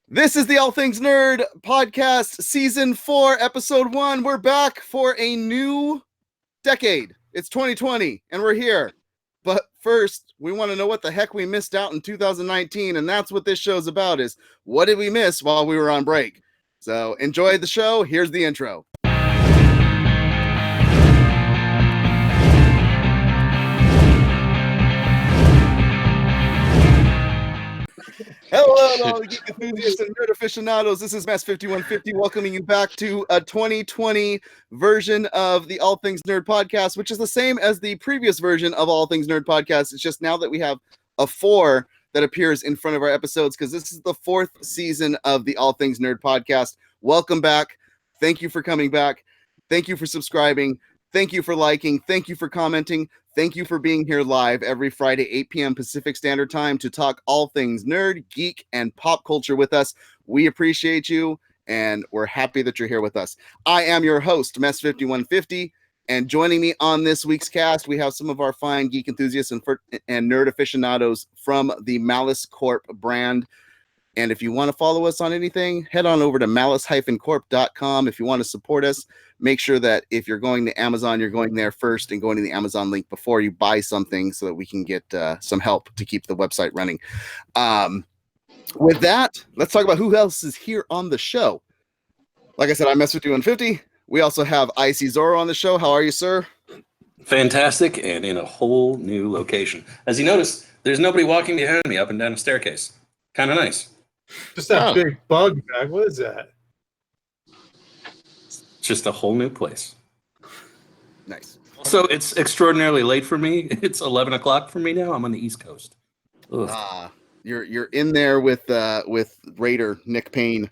This is the All Things Nerd podcast, season 4, episode 1. We're back for a new decade. It's 2020, and we're here. But first, we want to know what the heck we missed out in 2019, and that's what this show's about, is what did we miss while we were on break? So enjoy the show. Here's the intro. Hello, all the Geek Enthusiasts and Nerd Aficionados. This is Mass 5150 welcoming you back to a 2020 version of the All Things Nerd podcast, which is the same as the previous version of All Things Nerd podcast. It's just now that we have a 4 that appears in front of our episodes, because this is the 4th season of the All Things Nerd podcast. Welcome back. Thank you for coming back. Thank you for subscribing. Thank you for liking. Thank you for commenting. Thank you for being here live every Friday, 8 p.m. Pacific Standard Time to talk all things nerd, geek, and pop culture with us. We appreciate you, and we're happy that you're here with us. I am your host, Mess5150, and joining me on this week's cast, we have some of our fine geek enthusiasts and nerd aficionados from the Malice Corp brand. And if you want to follow us on anything, head on over to malice-corp.com. If you want to support us, make sure that if you're going to Amazon, you're going there first and going to the Amazon link before you buy something so that we can get some help to keep the website running. With that, let's talk about who else is here on the show. Like I said, I'm Mess5150. We also have IC Zorro on the show. How are you, sir? Fantastic, and in a whole new location. As you notice, there's nobody walking behind me up and down a staircase. Kind of nice. Just that big bug bag. What is that? Just a whole new place. Nice. Also, it's extraordinarily late for me. It's 11 o'clock for me now. I'm on the East Coast. You're in there with Raider Nick Payne.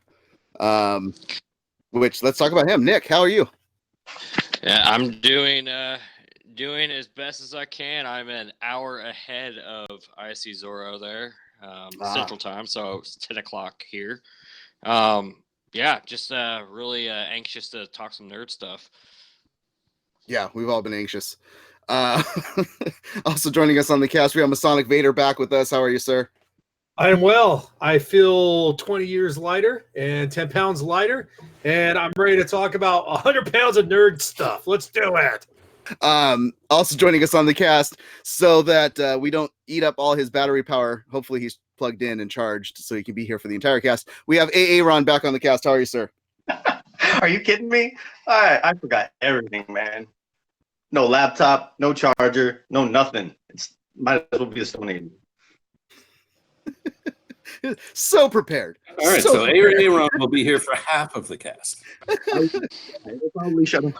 Which, let's talk about him. Nick, how are you? Yeah, I'm doing as best as I can. I'm an hour ahead of IC Zorro there. Central time, so it's 10 o'clock here. Just really anxious to talk some nerd stuff. Yeah, we've all been anxious. Also joining us on the cast, we have Masonic Vader back with us. How are you, sir? I am well. I feel 20 years lighter and 10 pounds lighter, and I'm ready to talk about 100 pounds of nerd stuff. Let's do it. Also joining us on the cast so that we don't eat up all his battery power. Hopefully he's plugged in and charged so he can be here for the entire cast. We have Aaron back on the cast. How are you, sir? Are you kidding me? I forgot everything, man. No laptop, no charger, no nothing. It's might as well be a Stone Age. So prepared. All right, so Aaron will be here for half of the cast. Probably shut up.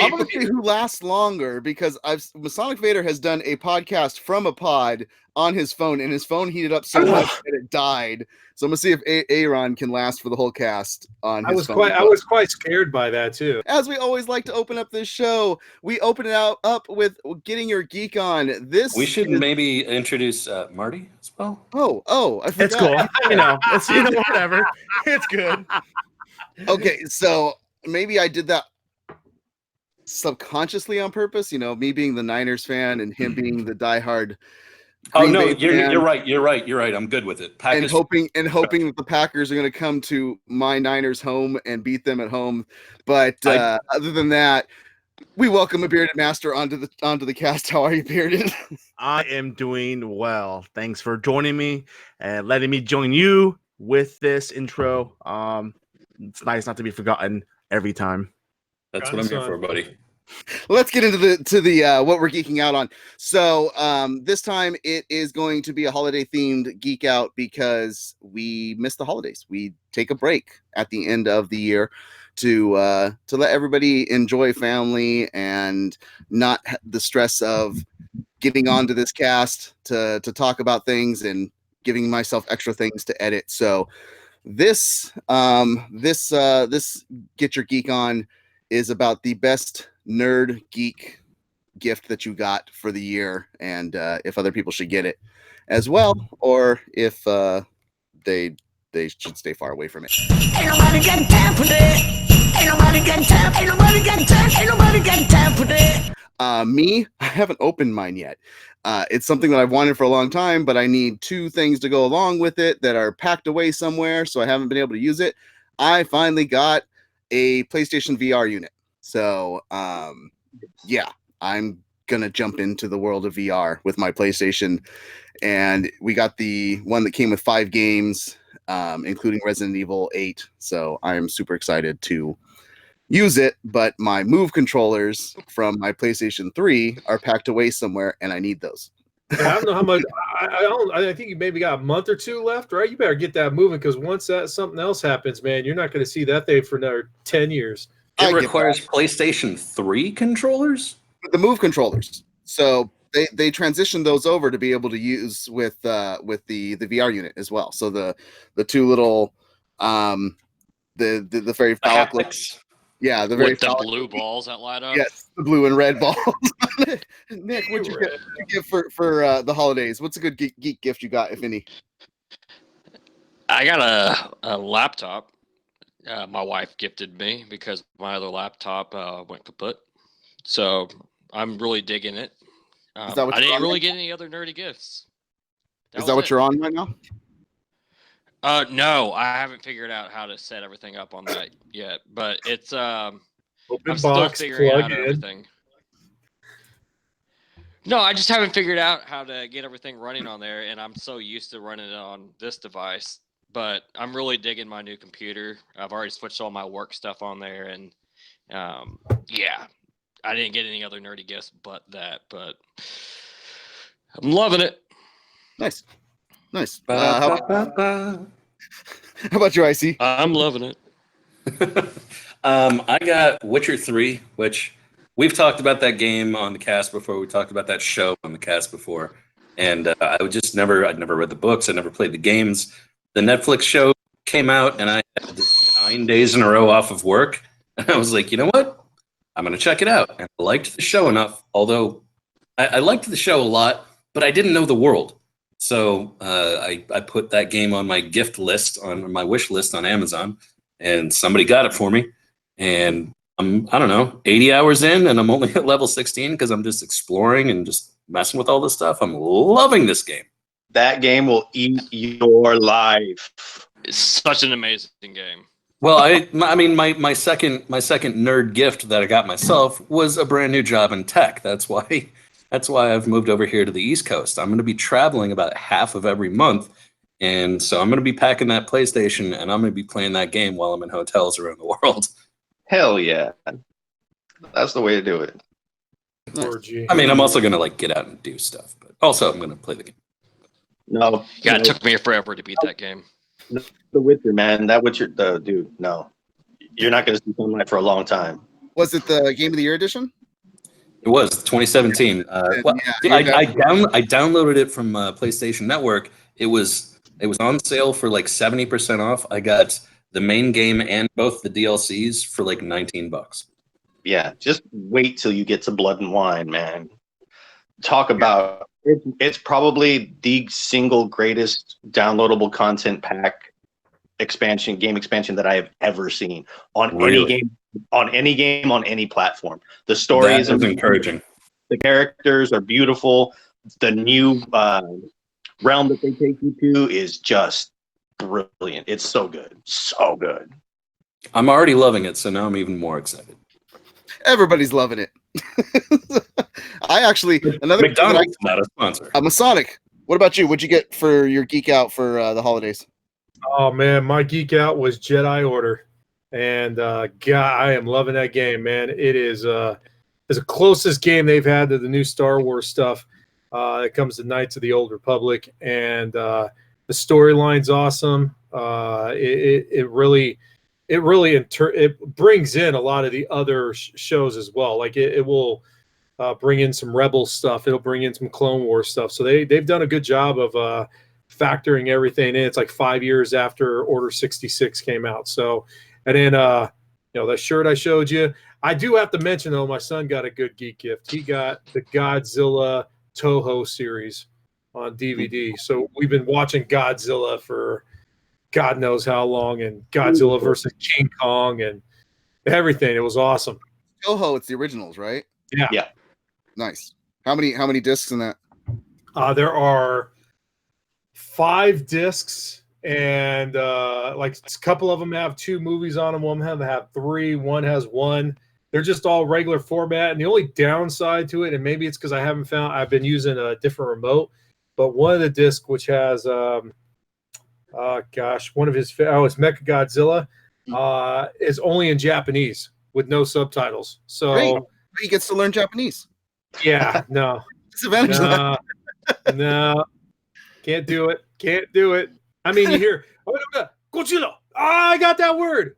I'm going to see who lasts longer, because Masonic Vader has done a podcast from a pod on his phone, and his phone heated up so much that it died. So I'm going to see if Aaron can last for the whole cast on his phone. I was quite scared by that too. As we always like to open up this show, we open it up with getting your geek on. We should maybe introduce Marty as well. Oh, I forgot. It's cool. It's whatever. It's good. Okay, so maybe I did that subconsciously on purpose. Me being the Niners fan and him being the diehard. You're right. I'm good with it. Packers. And hoping that the Packers are going to come to my Niners home and beat them at home. But other than that, we welcome a bearded master onto the cast. How are you, bearded? I am doing well. Thanks for joining me and letting me join you with this intro. It's nice not to be forgotten every time. That's what I'm here for, buddy. Let's get into the what we're geeking out on. So this time it is going to be a holiday themed geek out, because we miss the holidays. We take a break at the end of the year to let everybody enjoy family and not the stress of getting onto this cast to talk about things and giving myself extra things to edit. So this Get Your Geek On is about the best nerd geek gift that you got for the year, and if other people should get it as well, or if they should stay far away from it. Ain't nobody got time for that. Ain't nobody got time. Ain't nobody got time. Ain't nobody got time for that. Me, I haven't opened mine yet. It's something that I've wanted for a long time, but I need 2 things to go along with it that are packed away somewhere, so I haven't been able to use it. I finally got a PlayStation VR unit. So, yeah, I'm going to jump into the world of VR with my PlayStation. And we got the one that came with 5 games, including Resident Evil 8. So I am super excited to use it, but my Move controllers from my PlayStation 3 are packed away somewhere, and I need those. Yeah, I don't know how much. I think you maybe got a month or 2 left, right? You better get that moving because once something else happens, man, you're not going to see that thing for another 10 years. It requires PlayStation 3 controllers? The Move controllers. So they transitioned those over to be able to use with the VR unit as well. So the 2 little the very phallic. Yeah, the very blue balls that light up. Yes, the blue and red balls. Nick, what'd you get for the holidays? What's a good geek gift you got, if any? I got a laptop. My wife gifted me because my other laptop went kaput. So I'm really digging it. I didn't really get any other nerdy gifts. Is that what you're on right now? No, I haven't figured out how to set everything up on that yet, but it's Open I'm box, still figuring plug out in. everything. No, I just haven't figured out how to get everything running on there, and I'm so used to running it on this device. But I'm really digging my new computer. I've already switched all my work stuff on there, and yeah, I didn't get any other nerdy gifts but that. But I'm loving it. Nice. How about you, IC? I'm loving it. I got Witcher 3, which we've talked about that game on the cast before. We talked about that show on the cast before. And I'd never read the books. I never played the games. The Netflix show came out, and I had 9 days in a row off of work. And I was like, you know what? I'm going to check it out. And I liked the show enough, although I liked the show a lot, but I didn't know the world. So I put that game on my gift list, on my wish list on Amazon, and somebody got it for me. And I don't know, 80 hours in, and I'm only at level 16 because I'm just exploring and just messing with all this stuff. I'm loving this game. That game will eat your life. It's such an amazing game. Well, I mean, my second nerd gift that I got myself was a brand new job in tech. That's why I've moved over here to the East Coast. I'm going to be traveling about half of every month, and so I'm going to be packing that PlayStation, and I'm going to be playing that game while I'm in hotels around the world. Hell yeah, that's the way to do it. I mean, I'm also going to get out and do stuff, but also I'm going to play the game. No, yeah, it took me forever to beat that game. The Witcher, man, that Witcher, dude, no, you're not going to see sunlight for a long time. Was it the Game of the Year edition? It was 2017. I downloaded it from PlayStation Network. It was on sale for 70% off. I got the main game and both the DLCs for $19. Yeah, just wait till you get to Blood and Wine, man. Talk about it's probably the single greatest downloadable content pack game expansion that I have ever seen on any game on any platform. The story is encouraging. The characters are beautiful. The new realm that they take you to is just brilliant. It's so good. So good. I'm already loving it, so now I'm even more excited. Everybody's loving it. McDonald's not a sponsor. I'm a Sonic. What about you? What'd you get for your geek out for the holidays? Oh man, my geek out was Jedi Order, and God, I am loving that game, man. It is the closest game they've had to the new Star Wars stuff. It comes to Knights of the Old Republic, and the storyline's awesome. It brings in a lot of the other shows as well. It will bring in some Rebel stuff. It'll bring in some Clone Wars stuff. So they've done a good job of factoring everything in. It's 5 years after Order 66 came out. So, and then that shirt I showed you. I do have to mention though, my son got a good geek gift. He got the Godzilla Toho series on DVD. So we've been watching Godzilla for God knows how long, and Godzilla versus King Kong and everything. It was awesome. Toho, it's the originals, right? Yeah. Nice. How many discs in that? There are 5 discs, and like a couple of them have 2 movies on them. One have 3. One has 1. They're just all regular format. And the only downside to it, and maybe it's because I've been using a different remote, but one of the discs which has one of his it's Mechagodzilla is only in Japanese with no subtitles. So Great. He gets to learn Japanese. Yeah, no. Disadvantage of that. No, can't do it. Can't do it. I mean, you hear, Godzilla. I got that word.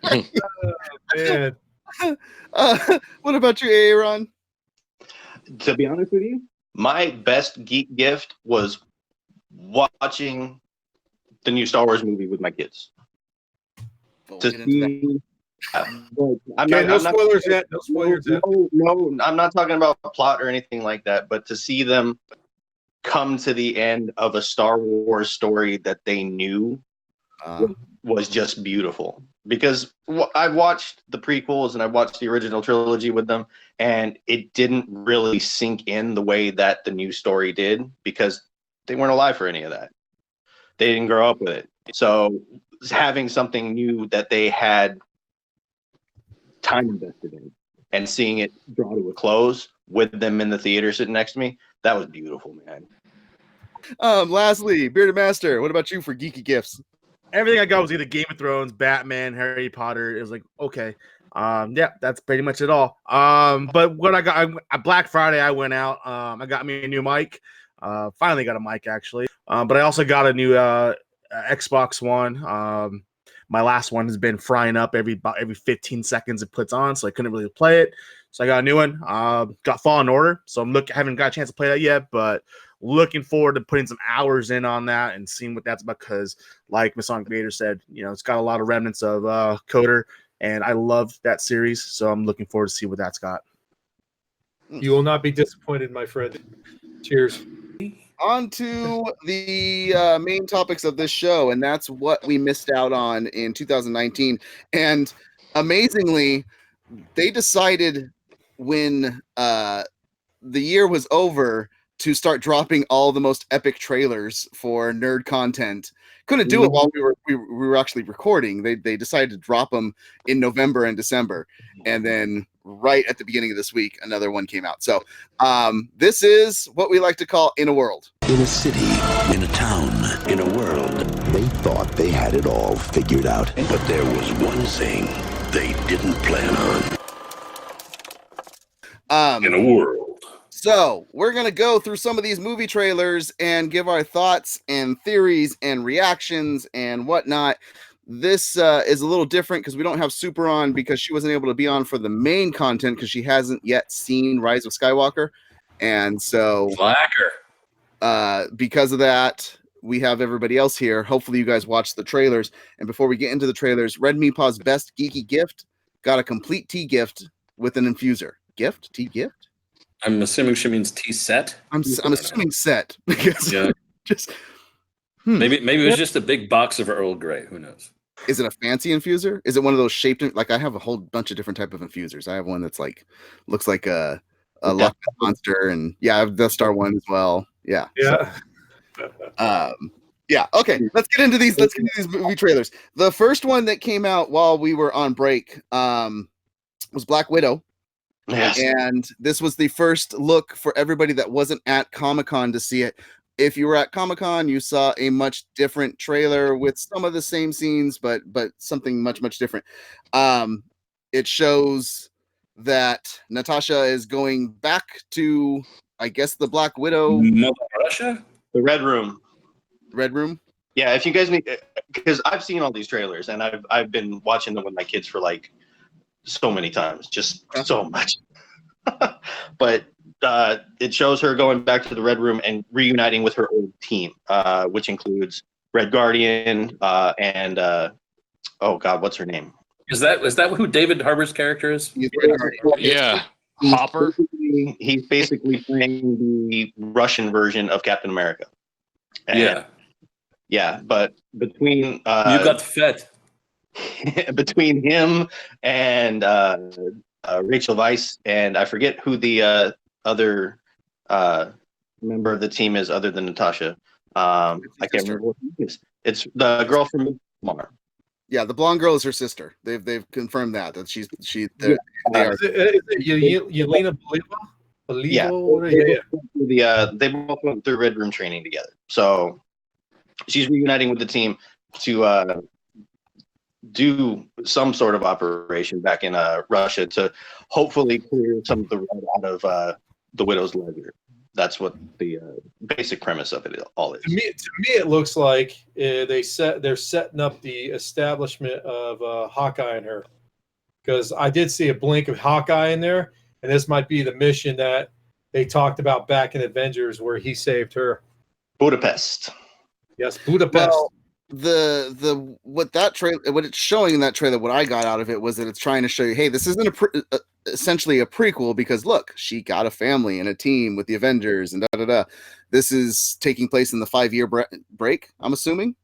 Man. What about you, Aaron? To be honest with you, my best geek gift was watching the new Star Wars movie with my kids. To see, no spoilers yet. No spoilers yet. No, I'm not talking about plot or anything like that, but to see them come to the end of a Star Wars story that they knew was just beautiful. Because I've watched the prequels and I've watched the original trilogy with them, and it didn't really sink in the way that the new story did because they weren't alive for any of that. They didn't grow up with it. So having something new that they had time invested in and seeing it draw to a close with them in the theater sitting next to me, that was beautiful, man. Lastly, Bearded Master, what about you for geeky gifts? Everything I got was either Game of Thrones, Batman, Harry Potter. It was like, okay. Yeah, that's pretty much it all. But what I got, Black Friday, I went out. I got me a new mic. Finally got a mic, actually. But I also got a new Xbox One. My last one has been frying up every 15 seconds it puts on, so I couldn't really play it. So I got a new one. Got Fallen Order, so haven't got a chance to play that yet, but looking forward to putting some hours in on that and seeing what that's about, because like Masonic Vader said, it's got a lot of remnants of Coder, and I love that series, so I'm looking forward to see what that's got. You will not be disappointed, my friend. Cheers. On to the main topics of this show, and that's what we missed out on in 2019. And amazingly, they decided when the year was over to start dropping all the most epic trailers for nerd content. Couldn't do it while we were actually recording. They decided to drop them in November and December, and then right at the beginning of this week, another one came out. So this is what we like to call In a World. In a city, in a town, in a world, they thought they had it all figured out. But there was one thing they didn't plan on. In a world. So we're going to go through some of these movie trailers and give our thoughts and theories and reactions and whatnot. This is a little different because we don't have Super on, because she wasn't able to be on for the main content because she hasn't yet seen Rise of Skywalker. And so because of that, we have everybody else here. Hopefully you guys watch the trailers. And before we get into the trailers, Red Meepaw's best geeky gift got a complete tea gift with an infuser. Gift? Tea gift? I'm assuming she means tea set. I'm assuming set, because just maybe it was just a big box of Earl Grey. Who knows? Is it a fancy infuser? Is it one of those shaped like I have a whole bunch of different type of infusers. I have one that's like looks like a Loch Ness Monster, and I have the Star one as well. Yeah. Yeah. Okay. Let's get into these movie trailers. The first one that came out while we were on break was Black Widow. Yes. And this was the first look for everybody that wasn't at Comic-Con to see it. If you were at Comic-Con, you saw a much different trailer with some of the same scenes, but something much, much different. It shows that Natasha is going back to, I guess, the Black Widow. Russia? The Red Room. Red Room? Yeah, if you guys need, because I've seen all these trailers and I've been watching them with my kids for like so many times, just so much. But it shows her going back to the Red Room and reuniting with her old team, which includes Red Guardian and oh god, what's her name? Is that who David Harbour's character is? Yeah, Hopper. He's basically playing the Russian version of Captain America. And, yeah. But between you got Fett. between him and Rachel Weisz, and I forget who the other member of the team is other than Natasha. I can't remember what it is. It's the girl from Midsommar. Yeah, the blonde girl is her sister. They've confirmed that Is it Yelena Belova? They both went through Red Room training together. So she's reuniting with the team to do some sort of operation back in Russia to hopefully clear some of the red out of the Widow's ledger. That's what the basic premise of it all is. To me, it looks like they're setting up the establishment of Hawkeye and her, because I did see a blink of Hawkeye in there, and this might be the mission that they talked about back in Avengers where he saved her. Budapest. Yes, Budapest. Well, what it's showing in that trailer, what I got out of it was that it's trying to show you, hey, this isn't essentially a prequel, because look, she got a family and a team with the Avengers and This is taking place in the 5-year break, I'm assuming.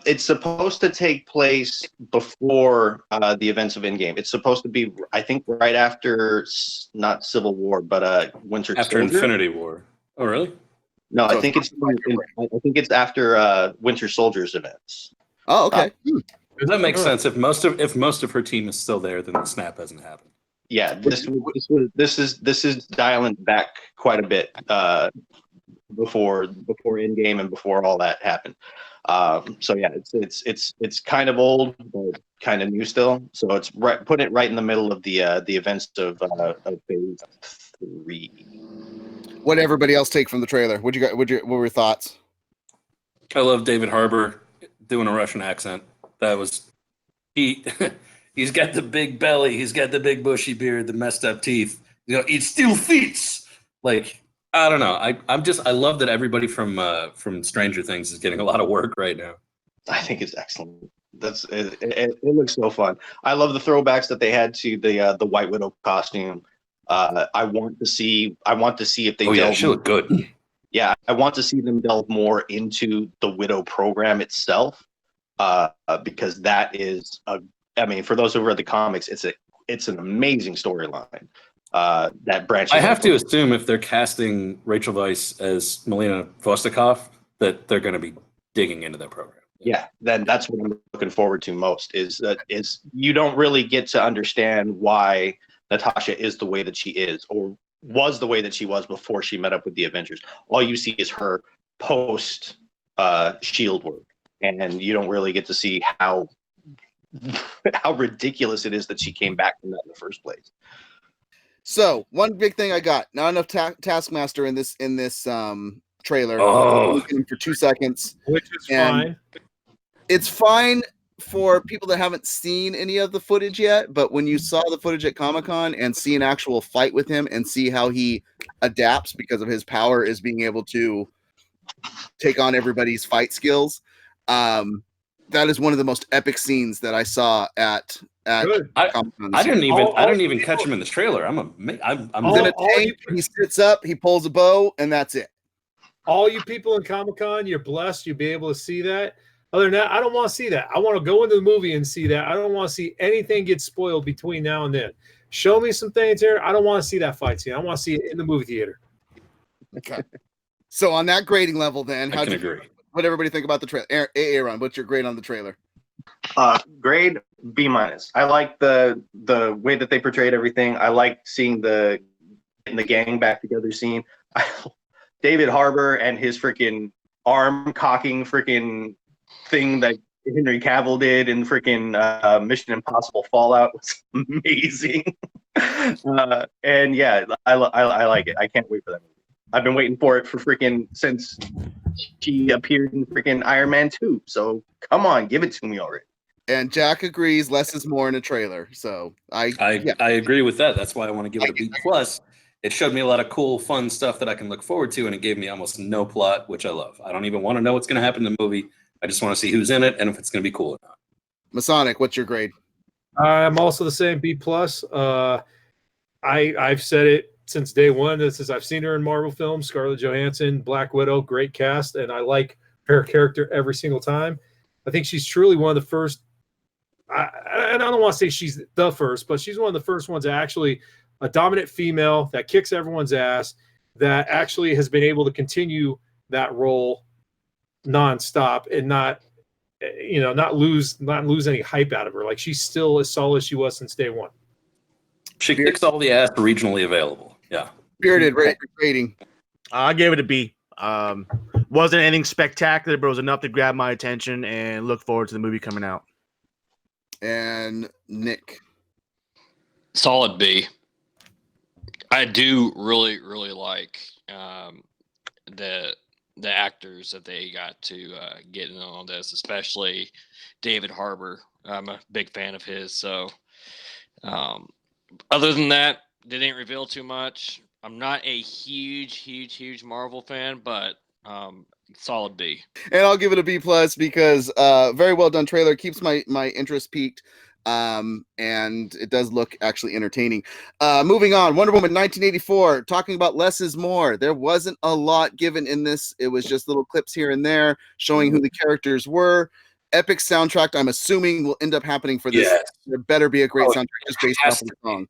It's supposed to take place before the events of Endgame. It's supposed to be, I think, right after, not Civil War, but Winter After Soldier. Infinity War. Oh, really? No, I think it's after Winter Soldier's events. Oh, okay. That makes sense. If most of her team is still there, then the snap hasn't happened. Yeah, this is dialing back quite a bit before Endgame and before all that happened. So yeah, it's kind of old but kind of new still. So it's putting it right in the middle of the events of Phase 3. What did everybody else take from the trailer? What were your thoughts? I love David Harbour doing a Russian accent. That was he's got the big belly, he's got the big bushy beard, the messed up teeth. It still fits. Like, I don't know. I love that everybody from Stranger Things is getting a lot of work right now. I think it's excellent. It looks so fun. I love the throwbacks that they had to the White Widow costume. I want to see if they. Oh yeah, she looked good. Yeah, I want to see them delve more into the Widow program itself, because that is for those who read the comics, it's an amazing storyline. That branch. I have to assume if they're casting Rachel Weisz as Melina Vostokov, that they're going to be digging into that program. Yeah, then that's what I'm looking forward to most. Is you don't really get to understand why Natasha is the way that she is, or was the way that she was before she met up with the Avengers. All you see is her post Shield work, and you don't really get to see how ridiculous it is that she came back from that in the first place. So one big thing I got, not enough Taskmaster in this trailer. Oh. Looking at him for 2 seconds, Which is fine. It's fine for people that haven't seen any of the footage yet, but when you saw the footage at Comic-Con and see an actual fight with him and see how he adapts because of his power is being able to take on everybody's fight skills, that is one of the most epic scenes that I saw at Comic-Con. I didn't even catch him in the trailer. I'm in a tank. He sits up, he pulls a bow, and that's it. All you people in Comic-Con, you're blessed. You'll be able to see that. Other than that, I don't want to see that. I want to go into the movie and see that. I don't want to see anything get spoiled between now and then. Show me some things here. I don't want to see that fight scene. I want to see it in the movie theater. Okay. So on that grading level, then, I can agree. What everybody think about the trailer? Aaron, what's your grade on the trailer? Grade B-. I like the way that they portrayed everything. I like seeing the gang back together scene. David Harbour and his freaking arm cocking freaking thing that Henry Cavill did in freaking Mission Impossible Fallout was amazing. And yeah, I like it. I can't wait for that movie. I've been waiting for it for freaking since she appeared in freaking Iron Man 2. So come on, give it to me already. And Jack agrees, less is more in a trailer. So I agree with that. That's why I want to give it a B+. It showed me a lot of cool, fun stuff that I can look forward to, and it gave me almost no plot, which I love. I don't even want to know what's going to happen in the movie. I just want to see who's in it and if it's going to be cool or not. Masonic, what's your grade? I'm also the same, B+. I've said it since day one. Since I've seen her in Marvel films, Scarlett Johansson, Black Widow, great cast, and I like her character every single time. I think she's truly one of the first I don't want to say she's the first, but she's one of the first ones that actually a dominant female that kicks everyone's ass, that actually has been able to continue that role nonstop and not lose any hype out of her. Like, she's still as solid as she was since day one. She kicks all the ass regionally available. Yeah. Spirited rating. I gave it a B. Wasn't anything spectacular, but it was enough to grab my attention and look forward to the movie coming out. And Nick. Solid B. I do really, really like the actors that they got to get in on this, especially David Harbour. I'm a big fan of his. So other than that, they didn't reveal too much. I'm not a huge Marvel fan, but solid B. And I'll give it a B+ because very well done trailer, keeps my interest peaked. And it does look actually entertaining. Moving on, Wonder Woman 1984, talking about less is more. There wasn't a lot given in this. It was just little clips here and there showing who the characters were. Epic soundtrack, I'm assuming, will end up happening for this. Yes. There better be a great soundtrack just based off of the song.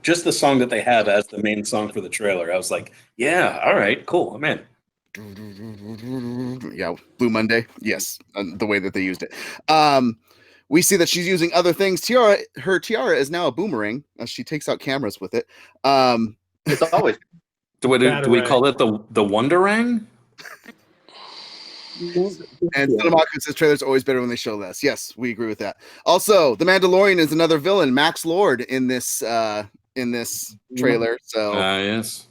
Just the song that they have as the main song for the trailer. I was like, yeah, all right, cool, I'm in. Yeah, Blue Monday. Yes, the way that they used it. We see that she's using other things. Her tiara is now a boomerang as she takes out cameras with it. It's always. Do we call it the Wonderang? And Cinemaku says trailers are always better when they show less. Yes, we agree with that. Also, the Mandalorian is another villain, Max Lord, in this trailer. So yes.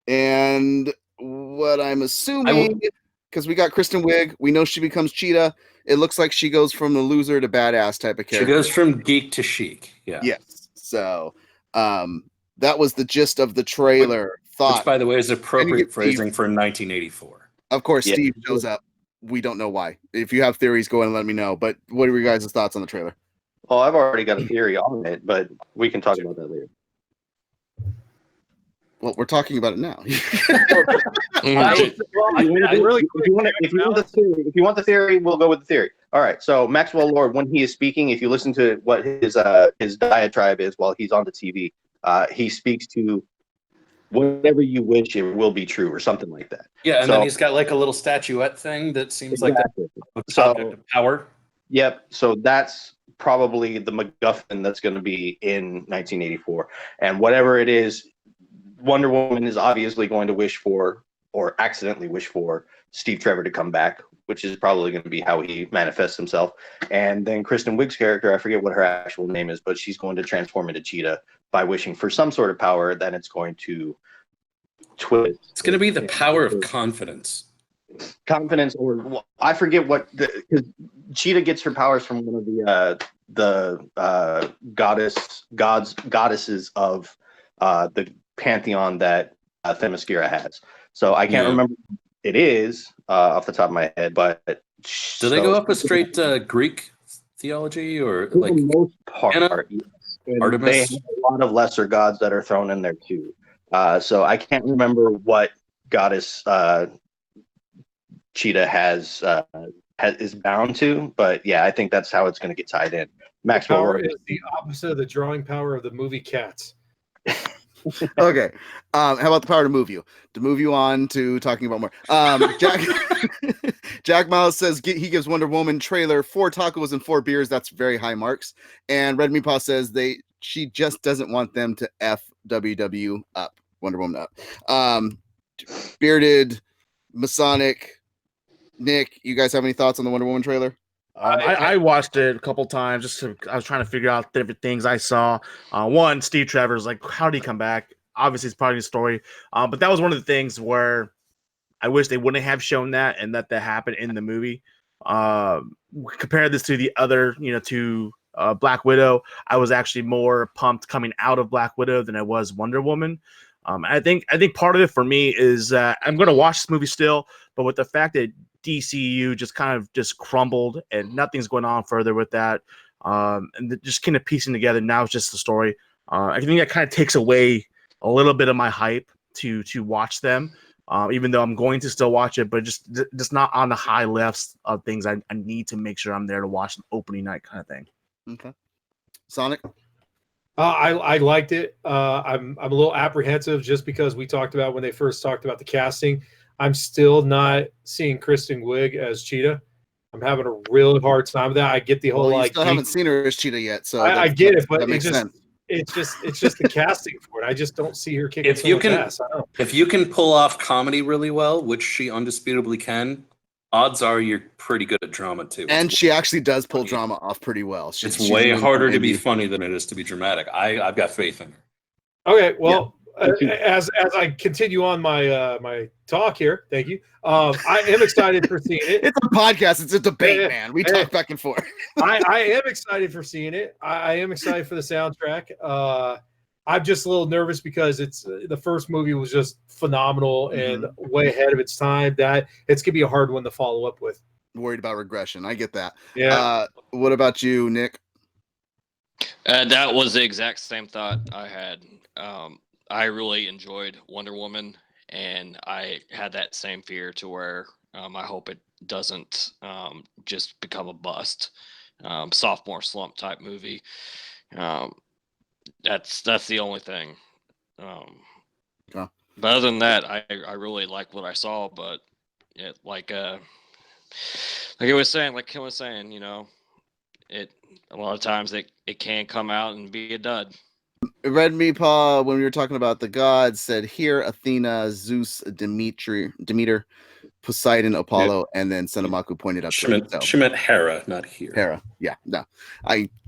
And what I'm assuming, because we got Kristen Wiig, we know she becomes Cheetah. It looks like she goes from the loser to badass type of character. She goes from geek to chic. Yeah. Yes. So that was the gist of the trailer. Which, by the way, is appropriate phrasing for 1984. Of course, yeah. Steve shows up. We don't know why. If you have theories, go ahead and let me know. But what are your guys' thoughts on the trailer? Well, I've already got a theory on it, but we can talk about that later. Well, we're talking about it now. If you want the theory, we'll go with the theory. All right. So Maxwell Lord, when he is speaking, if you listen to what his diatribe is while he's on the TV, he speaks to whatever you wish it will be true or something like that. Yeah, and then he's got like a little statuette thing that seems like the object of power. Yep. So that's probably the MacGuffin that's going to be in 1984. And whatever it is, Wonder Woman is obviously going to wish for, or accidentally wish for, Steve Trevor to come back, which is probably going to be how he manifests himself. And then Kristen Wiig's character, I forget what her actual name is, but she's going to transform into Cheetah by wishing for some sort of power. Then it's going to twist. It's going to be the power of confidence. Confidence, or I forget what, because Cheetah gets her powers from one of the goddesses of the pantheon that Themyscira has. So I can't remember what it is off the top of my head, but do they go up a straight Greek theology, or for like the most part? Yes. Artemis? They have a lot of lesser gods that are thrown in there too. So I can't remember what goddess Cheetah is bound to, but yeah, I think that's how it's going to get tied in. Maxwell power is the opposite of the drawing power of the movie Cats. Okay. How about the power to move you? To move you on to talking about more. Jack Miles says he gives Wonder Woman trailer 4 tacos and 4 beers. That's very high marks. And Red Meatball says she just doesn't want them to F WW up. Wonder Woman up. Bearded, Masonic, Nick, you guys have any thoughts on the Wonder Woman trailer? I watched it a couple times. I was trying to figure out different things I saw. One, Steve Trevor's like, how did he come back? Obviously, it's part of the story. But that was one of the things where I wish they wouldn't have shown that and that happened in the movie. Compare this to the other, to Black Widow. I was actually more pumped coming out of Black Widow than I was Wonder Woman. I think part of it for me is I'm going to watch this movie still, but with the fact that DCU just crumbled and nothing's going on further with that, and just kind of piecing together now it's just the story. I think that kind of takes away a little bit of my hype to watch them. Even though I'm going to still watch it, but just not on the high list of things I need to make sure I'm there to watch the opening night kind of thing. Okay. Sonic? I liked it. I'm a little apprehensive just because we talked about when they first talked about the casting. I'm still not seeing Kristen Wiig as Cheetah. I'm having a really hard time with that. I get the whole Well, you still haven't seen her as Cheetah yet, so I get it, but that makes sense. it's just the casting for it. I just don't see her kicking If you can, ass. I don't know. if you can pull off comedy really well, which she undisputably can, odds are you're pretty good at drama too. And she actually does pull drama off pretty well. It's way harder to be funny than it is to be dramatic. I've got faith in her. Okay, well, as I continue on my my talk here, thank you. I am excited for seeing it. It's a podcast. It's a debate, man. We talk back and forth. I am excited for seeing it. I am excited for the soundtrack. I'm just a little nervous because it's the first movie was just phenomenal and way ahead of its time. That it's gonna be a hard one to follow up with. Worried about regression. I get that. Yeah. What about you, Nick? That was the exact same thought I had. I really enjoyed Wonder Woman, and I had that same fear to where I hope it doesn't just become a bust, sophomore slump type movie. That's the only thing. But other than that, I really like what I saw. But like it was saying, like Kim was saying, you know, it a lot of times it can come out and be a dud. Red Meepaw, when we were talking about the gods, said here Athena, Zeus, Demeter, Poseidon, Apollo, and then Senamaku pointed out. She meant Hera, not here. Hera, yeah, no,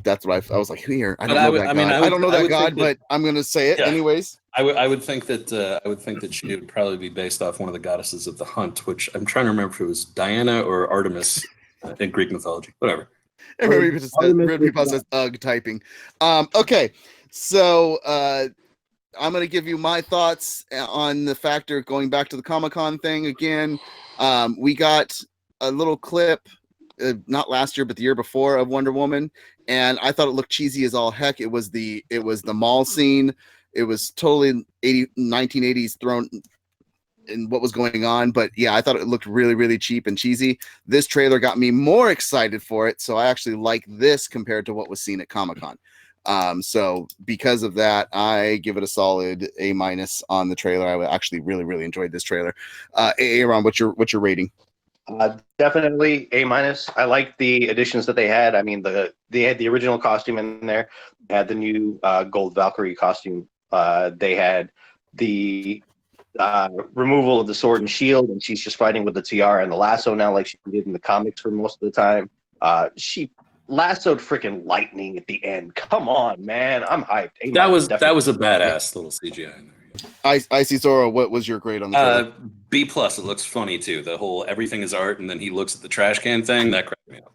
that's what I was like. Here, I don't But know I would- that I mean, god. I would- I don't know I that would god, think that- but I'm gonna say it Yeah. anyways. I would think that she would probably be based off one of the goddesses of the hunt, which I'm trying to remember if it was Diana or Artemis in Greek mythology. Whatever. Red Meepaw says ugh typing. Okay, so I'm gonna give you my thoughts on the factor going back to the Comic-Con thing again. We got a little clip, not last year, but the year before, of Wonder Woman, and I thought it looked cheesy as all heck. It was the mall scene. It was totally 1980s thrown in what was going on, but yeah, I thought it looked really, really cheap and cheesy. This trailer got me more excited for it, so I actually like this compared to what was seen at Comic-Con. So because of that, I give it a solid A- on the trailer. I actually really, really enjoyed this trailer. Aaron, what's your rating? Definitely A-. I like the additions that they had. I mean, they had the original costume in there. They had the new Gold Valkyrie costume. They had the removal of the sword and shield, and she's just fighting with the tiara and the lasso now, like she did in the comics for most of the time. She lassoed freaking lightning at the end. Come on, man, I'm hyped. A- That was definitely. a badass little CGI in there. I see Zora. What was your grade on the trailer? B+. It looks funny too. The whole everything is art, and then he looks at the trash can thing. That cracked me up.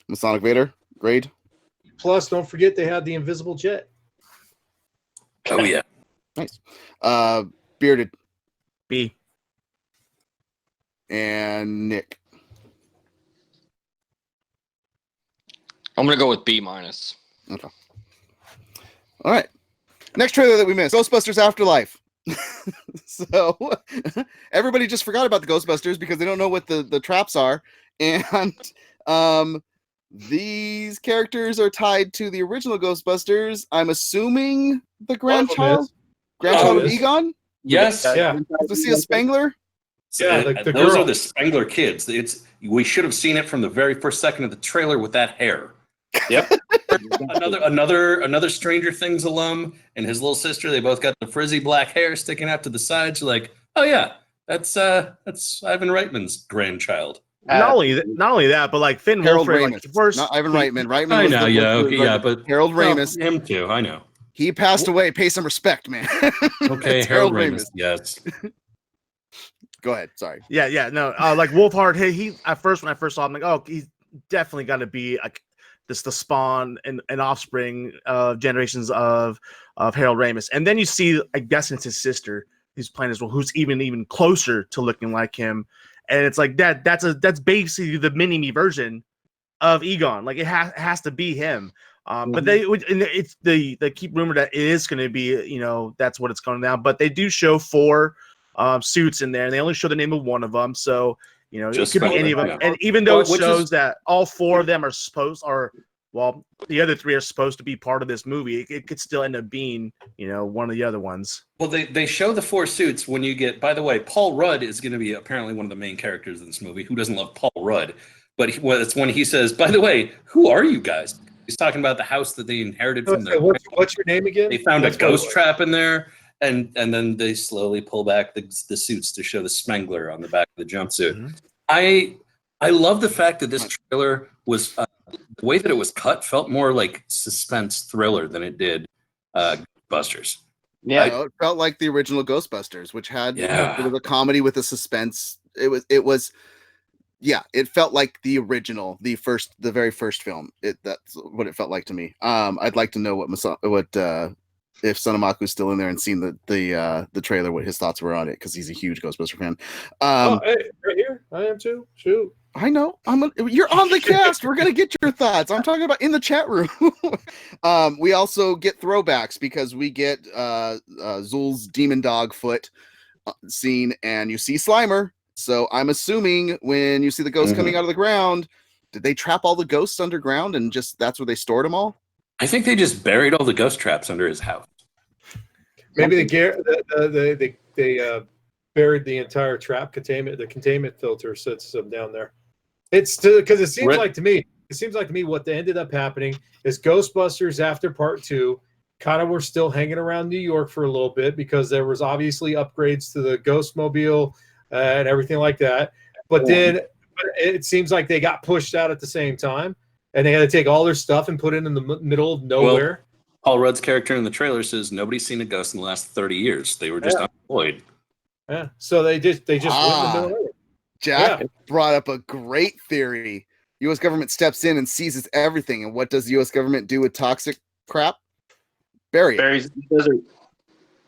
Masonic Vader grade. Plus, don't forget they had the invisible jet. Oh yeah. Nice. Bearded B. and Nick. I'm gonna go with B-. Okay. All right. Next trailer that we missed: Ghostbusters Afterlife. So everybody just forgot about the Ghostbusters because they don't know what the traps are, and these characters are tied to the original Ghostbusters. I'm assuming the grandchild of Egon. Yes. Yeah. To see a Spangler. Yeah, the those girl. are the Spengler kids. We should have seen it from the very first second of the trailer with that hair. Yep. another Stranger Things alum and his little sister. They both got the frizzy black hair sticking out to the sides. You're like, oh yeah, that's Ivan Reitman's grandchild. Not only that, but like Finn Harold Wolfhard, Ramis, like, first, not Ivan Reitman. Reitman. I was know, the- yeah, was okay, the- yeah, but Harold Ramis. Him too. I know. He passed away. Pay some respect, man. Okay, It's Harold Ramis. Yes. Go ahead. Sorry. yeah, no, like Wolfhard. He at first when I first saw him, like, oh, he's definitely got to be like this the spawn and offspring of generations of Harold Ramis, and then you see, I guess it's his sister who's playing as well, who's even closer to looking like him, and it's like that's basically the mini me version of Egon. Like it has to be him. But they keep rumor that it is going to be, that's what it's going down. But they do show 4 suits in there, and they only show the name of one of them. So Just it could be any of them. And even though it shows that all four of them the other three are supposed to be part of this movie, it could still end up being one of the other ones. Well, they show the four suits when you get. By the way, Paul Rudd is going to be apparently one of the main characters in this movie. Who doesn't love Paul Rudd? But it's when he says, "By the way, who are you guys?" He's talking about the house that they inherited from their. What's your name again? They found a ghost trap in there, and then they slowly pull back the suits to show the Spengler on the back of the jumpsuit. Mm-hmm. I love the fact that this trailer was the way that it was cut felt more like suspense thriller than it did Ghostbusters. Yeah, it felt like the original Ghostbusters, which had it was a comedy with a suspense. It was. Yeah, it felt like the original, the very first film. That's what it felt like to me. I'd like to know what if Sonamaku's still in there and seen the trailer, what his thoughts were on it, because he's a huge Ghostbuster fan. Hey, right here, I am too. Shoot, I know. You're on the cast. We're gonna get your thoughts. I'm talking about in the chat room. We also get throwbacks because we get Zul's demon dog foot scene, and you see Slimer. So I'm assuming when you see the ghosts coming out of the ground, did they trap all the ghosts underground and that's where they stored them all? I think they just buried all the ghost traps under his house. Maybe they buried the entire trap containment. The containment filter sits them down there. It's because it seems like to me what ended up happening is Ghostbusters after part 2 kind of were still hanging around New York for a little bit because there was obviously upgrades to the Ghostmobile and everything like that. But then it seems like they got pushed out at the same time, and they had to take all their stuff and put it in the middle of nowhere. Well, Paul Rudd's character in the trailer says nobody's seen a ghost in the last 30 years. They were just unemployed. Yeah, so they just went in the middle of it. Jack brought up a great theory. U.S. government steps in and seizes everything, and what does the U.S. government do with toxic crap? Bury it. Buries the desert.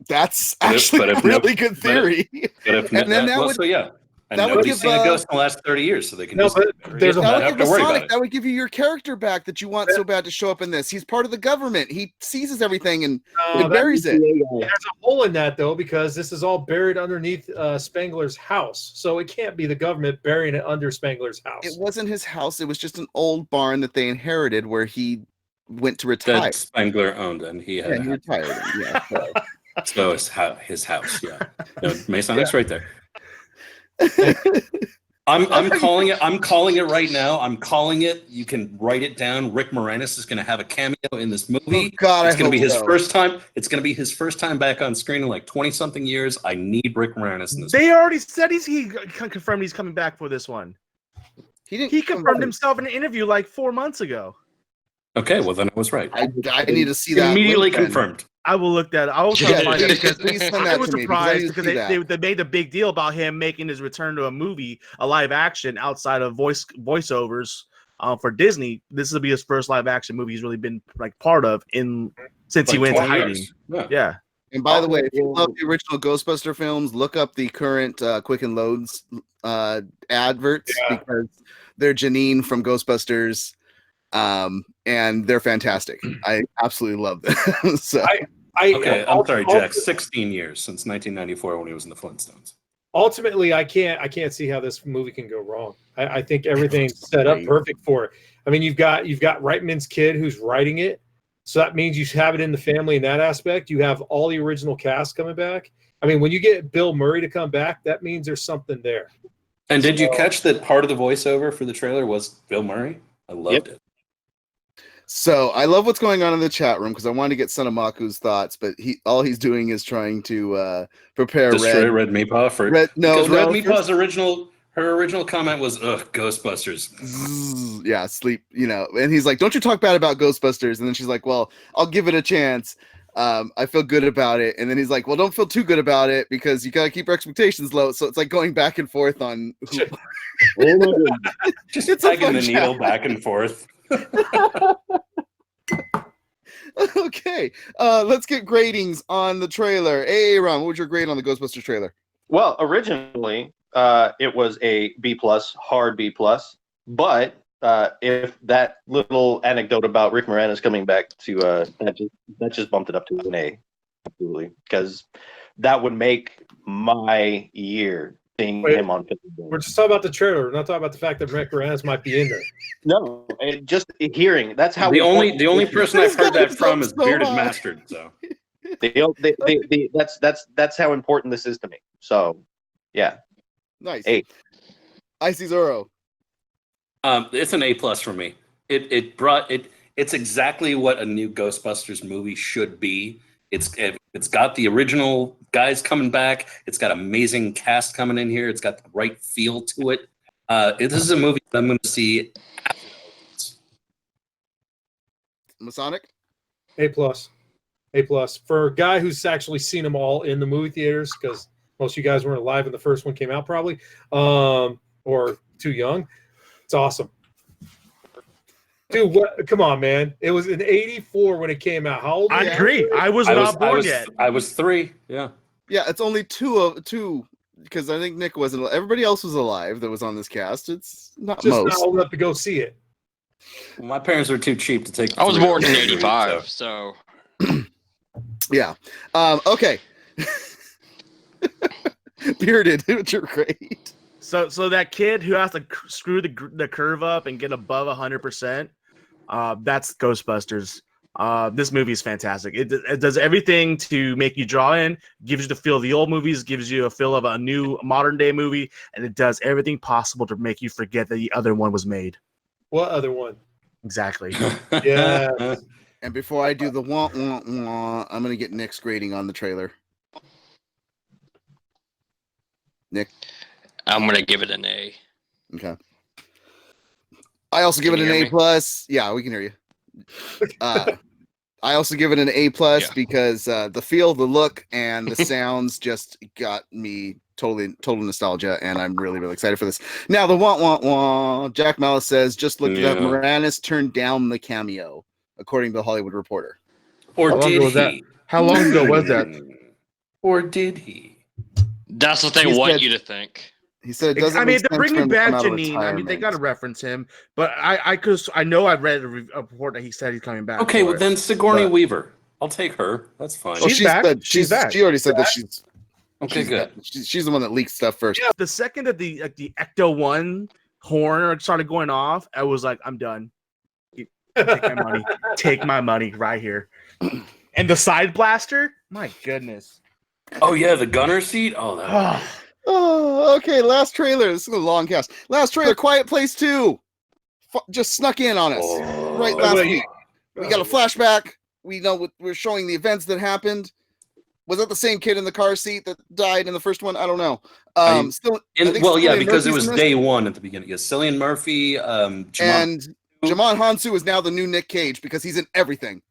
That's actually a really good theory. And nobody's seen a ghost in the last 30 years, so they can that would give you your character back that you want so bad to show up in this. He's part of the government. He seizes everything and buries it. There's a hole in that, though, because this is all buried underneath Spengler's house. So it can't be the government burying it under Spengler's house. It wasn't his house. It was just an old barn that they inherited where he went to retire. That Spengler owned, and he retired. Yeah. So it's his house, yeah. No, Masonics right there. I'm calling it. I'm calling it right now. I'm calling it. You can write it down. Rick Moranis is going to have a cameo in this movie. Oh, God, it's going to be his first time. It's going to be his first time back on screen in like 20-something years. I need Rick Moranis in this. They already said he confirmed he's coming back for this one. He confirmed himself in an interview like 4 months ago. Okay, well then I was right. I need to see that. Immediately confirmed. I will look that. I will try to find it because I was surprised because they made a big deal about him making his return to a movie, a live action outside of voiceovers for Disney. This will be his first live action movie he's really been like part of since he went into hiding. Yeah. And by the way, if you love the original Ghostbuster films, look up the current Quicken Loads adverts because they're Janine from Ghostbusters. And they're fantastic. I absolutely love them. So I'm sorry, Jack. 16 years since 1994 when he was in the Flintstones. Ultimately, I can't see how this movie can go wrong. I think everything's set up perfect for it. I mean, you've got Reitman's kid who's writing it, so that means you have it in the family in that aspect. You have all the original cast coming back. I mean, when you get Bill Murray to come back, that means there's something there. And did you catch that part of the voiceover for the trailer was Bill Murray? I loved it. So I love what's going on in the chat room because I wanted to get Sonamaku's thoughts, but all he's doing is trying to prepare Red Meatball for Red Meatball's original comment was Ghostbusters. Yeah, sleep, and he's like, don't you talk bad about Ghostbusters, and then she's like, well, I'll give it a chance. I feel good about it, and then he's like, well, don't feel too good about it because you gotta keep your expectations low. So it's like going back and forth on just tagging the needle back and forth. Okay, let's get gradings on the trailer. Hey, Ron, what was your grade on the Ghostbusters trailer? Well, originally, it was a B+, hard B+, but if that little anecdote about Rick Moranis coming back to that just bumped it up to an A, absolutely, because that would make my year seeing Wait, him on film. We're just talking about the trailer. We're not talking about the fact that Rick Moranis might be in there. No, just hearing. That's how The only important- person I've heard that from is So Bearded high. Mastard. So that's how important this is to me. So, yeah. Nice. 8. Icy Zoro. it's an A+ for me. It's exactly what a new Ghostbusters movie should be. It's got the original guys coming back. It's got amazing cast coming in here. It's got the right feel to it. This is a movie that I'm going to see. Masonic. A+. For a guy who's actually seen them all in the movie theaters, because most of you guys weren't alive when the first one came out, probably, or too young. It's awesome. Dude, what? Come on, man. It was in '84 when it came out. How old? I agree. I was not born yet. I was 3. Yeah. Yeah, it's only two because I think Nick wasn't. Everybody else was alive that was on this cast. It's not Just most. not old enough to go see it. Well, my parents were too cheap to take. I was born in 3, '85, so Yeah. Okay. Bearded, you're great. So that kid who has to screw the curve up and get above 100%, that's Ghostbusters. This movie is fantastic. It does everything to make you draw in, gives you the feel of the old movies, gives you a feel of a new modern day movie, and it does everything possible to make you forget that the other one was made. What other one? Exactly. Yeah. And before I do the wah, wah, wah, I'm going to get Nick's grading on the trailer. Nick. I'm gonna give it an A. Okay. I also give it Can an you A hear me? plus. Yeah, we can hear you. I also give it an A plus Yeah. because the feel, the look, and the sounds just got me total nostalgia, and I'm really, really excited for this. Now, the wah wah wah. Jack Malice says, just looked Yeah. at Moranis turned down the cameo, according to the Hollywood Reporter. Or How long did ago was that? he? How long ago was that? Or did he? That's what they He want said- you to think. He said, it doesn't I mean, make they're sense for bringing him to come back out of Janine. I mean, they retirement. got to reference him. But I know I read a report that he said he's coming back. Okay, for well it. then Sigourney But- Weaver. I'll take her. That's fine. Oh, She's back. said She's back. She already said that she's Okay, good. She's the one that leaked stuff first. Yeah, the second that the Ecto 1 horn started going off, I was like, I'm done. Take my money. Take my money right here. And the side blaster? My goodness. Oh yeah, the gunner seat. Oh, that. Ah, Oh, okay. Last trailer. This is a long cast. Last trailer. Quiet Place 2. Just snuck in on us right last wait, week. We got a flashback. We know we're showing the events that happened. Was that the same kid in the car seat that died in the first one? I don't know. I think Well, yeah, Cillian because it Murphy's was in this. day one at the beginning. Yeah, Cillian Murphy, And Jamon Hansu is now the new Nic Cage because he's in everything.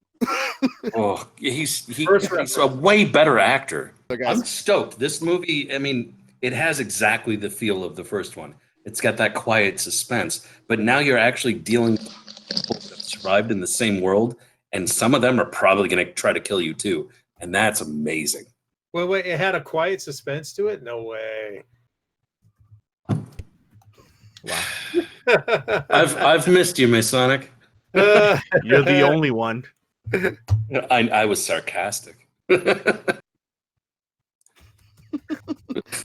he's First a way better actor. So guys, I'm stoked. This movie, I mean, it has exactly the feel of the first one. It's got that quiet suspense, but now you're actually dealing with people that have survived in the same world, and some of them are probably going to try to kill you too, and that's amazing. Wait, it had a quiet suspense to it? No way. wow. I've missed you, Masonic. You're the only one. I was sarcastic.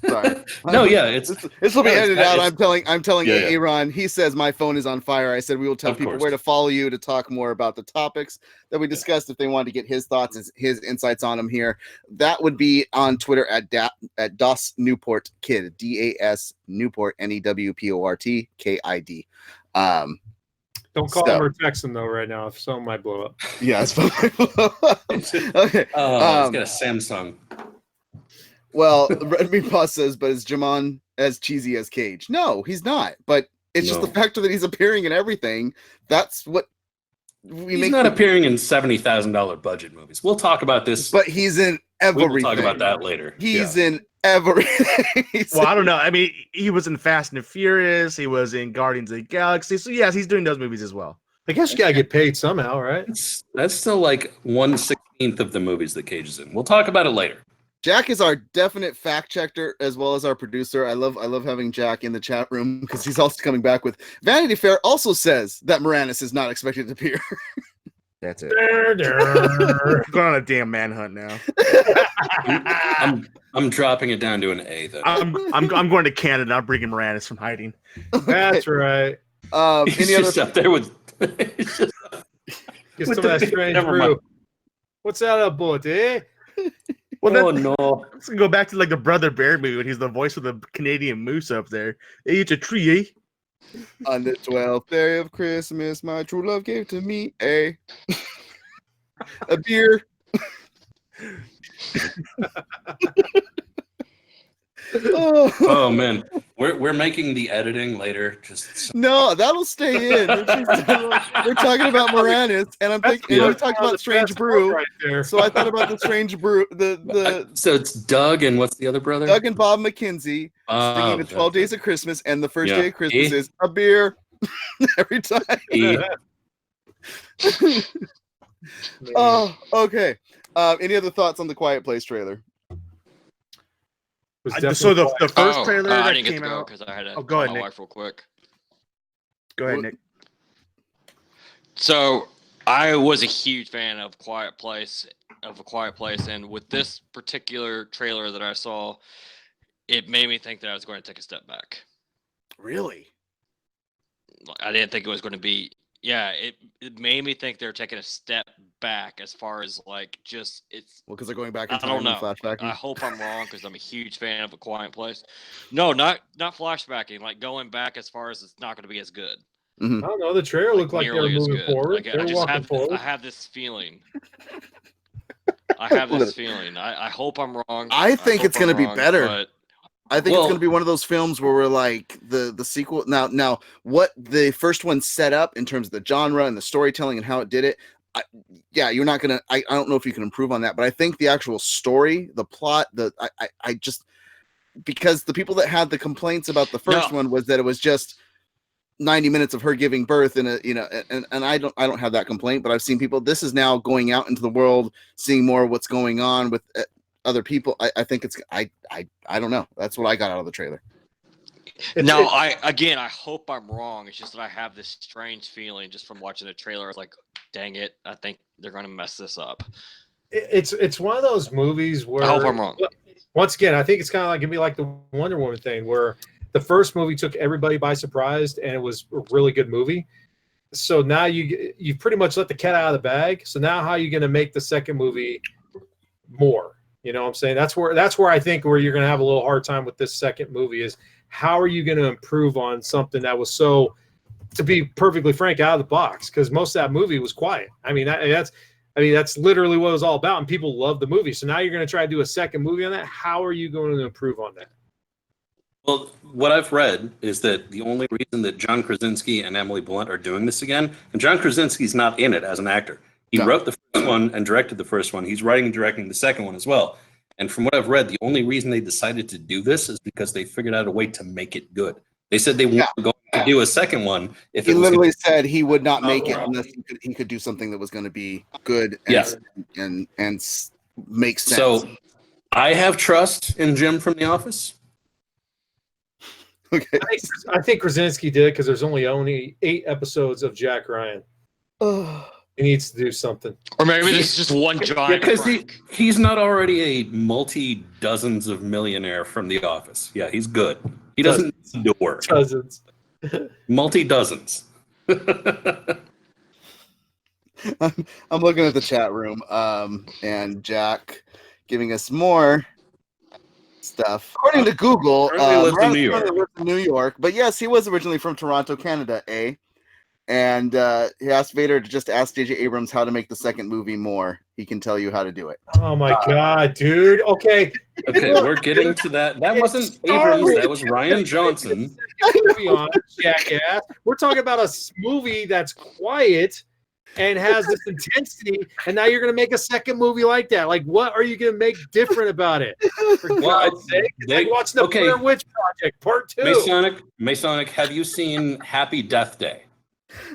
sorry. No, yeah, it's This will be No, it's edited not- out. it's- I'm telling Yeah, Aaron. He says my phone is on fire. I said we will tell Of people course. where to follow you to talk more about the topics that we discussed. If they want to get his thoughts, his insights on them here, that would be on Twitter at Das Newport Kid, DAS Newport NEWPORT KID. Don't call So- him or text him though right now. If so, might blow up. Yeah, it's okay. it's got a Samsung. Well, Red Meat Boss says, but is Jamon as cheesy as Cage? No, he's not. But it's just No. the factor that he's appearing in everything. That's what we He's make. not appearing in $70,000 budget movies. We'll talk about this. But he's in We everything. will talk about that later. He's in everything. Well, I don't know. I mean, he was in Fast and Furious. He was in Guardians of the Galaxy. So, yes, he's doing those movies as well. I guess you gotta get paid somehow, right? That's still like 1/16 of the movies that Cage is in. We'll talk about it later. Jack is our definite fact checker as well as our producer. I love having Jack in the chat room because he's also coming back with Vanity Fair also says that Moranis is not expected to appear. That's it. Going on a damn manhunt now. I'm dropping it down to an A then. I'm going to Canada. I'm bringing Moranis from hiding. That's right. He's Any just other? up there with. Get some With of the that big- strange never brew. mind. What's that about, eh? Well, Oh no! let's go back to like the Brother Bear movie when he's the voice of the Canadian moose up there. Hey, it's a tree, eh? On the 12th day of Christmas, my true love gave to me a beer. Oh. Oh man, we're making the editing later. Just No, that'll stay in. We're talking about Moranis, and I'm thinking Yeah. we talked about Strange Brew. right there. So I thought about the Strange Brew, the so it's Doug and what's the other brother? Doug and Bob McKenzie singing the 12 okay. Days of Christmas, and the first Yeah. day of Christmas E? is a beer every time. E. Oh, okay. Any other thoughts on the Quiet Place trailer? Was So the definitely- first trailer I that didn't get to came go out. because I had to Oh, go call ahead, my Nick. wife real quick. Go ahead, Nick. So I was a huge fan of A Quiet Place, and with this particular trailer that I saw, it made me think that I was going to take a step back. Really? I didn't think it was going to be. Yeah, it made me think they're taking a step back as far as like just it's. Well, because they're going back in I time don't and know. flashbacking. I hope I'm wrong because I'm a huge fan of A Quiet Place. No, not flashbacking. Like going back as far as it's not going to be as good. I don't know. The trailer looked like they were nearly as moving good. forward. Like, They I were just walking have forward. I have this feeling. I hope I'm wrong. I think hope it's gonna I'm be wrong, better. but I think it's Well- going to be one of those films where we're like the sequel. Now, what the first one set up in terms of the genre and the storytelling and how it did it. You're not gonna. I don't know if you can improve on that, but I think the actual story, the plot, I just because the people that had the complaints about the first one was that it was just 90 minutes of her giving birth and I don't have that complaint, but I've seen people. This is now going out into the world, seeing more of what's going on with other people. I think it's I don't know. That's what I got out of the trailer. I hope I'm wrong. It's just that I have this strange feeling just from watching the trailer. I was like, dang it, I think they're gonna mess this up. It's one of those movies where I hope I'm wrong. Once again, I think it's kind of like it'd be like the Wonder Woman thing, where the first movie took everybody by surprise and it was a really good movie. So now you pretty much let the cat out of the bag. So now how are you going to make the second movie more? You know what I'm saying? That's where I think where you're going to have a little hard time with this second movie is how are you going to improve on something that was so, to be perfectly frank, out of the box? Because most of that movie was quiet. That's literally what it was all about, and people love the movie. So now you're going to try to do a second movie on that. How are you going to improve on that? Well, what I've read is that the only reason that John Krasinski and Emily Blunt are doing this again, and John Krasinski's not in it as an actor. He wrote the first one and directed the first one. He's writing and directing the second one as well. And from what I've read, the only reason they decided to do this is because they figured out a way to make it good. They said they weren't going to do a second one if He it was literally said he would not make it unless he could do something that was going to be good and make sense. So I have trust in Jim from The Office. Okay. I think Krasinski did because there's only 8 episodes of Jack Ryan. He needs to do something. Or maybe this is just one giant Because prank. he's not already a multi-dozens of millionaire from The Office. Yeah, he's good. He doesn't need to work. Cousins. Multi-dozens. I'm looking at the chat room, and Jack giving us more stuff. According to Google, Currently lives in New Morales York. lives in New York, but yes, he was originally from Toronto, Canada, And he asked Vader to just ask J.J. Abrams how to make the second movie more. He can tell you how to do it. Oh my God, dude. Okay. Okay, we're getting to that. That wasn't Abrams. That was Ryan Johnson. Movie on, jackass. We're talking about a movie that's quiet and has this intensity, and now you're going to make a second movie like that. Like, what are you going to make different about it? For God's sake, it's like watching the Blair Witch Project Part 2. Masonic, have you seen Happy Death Day?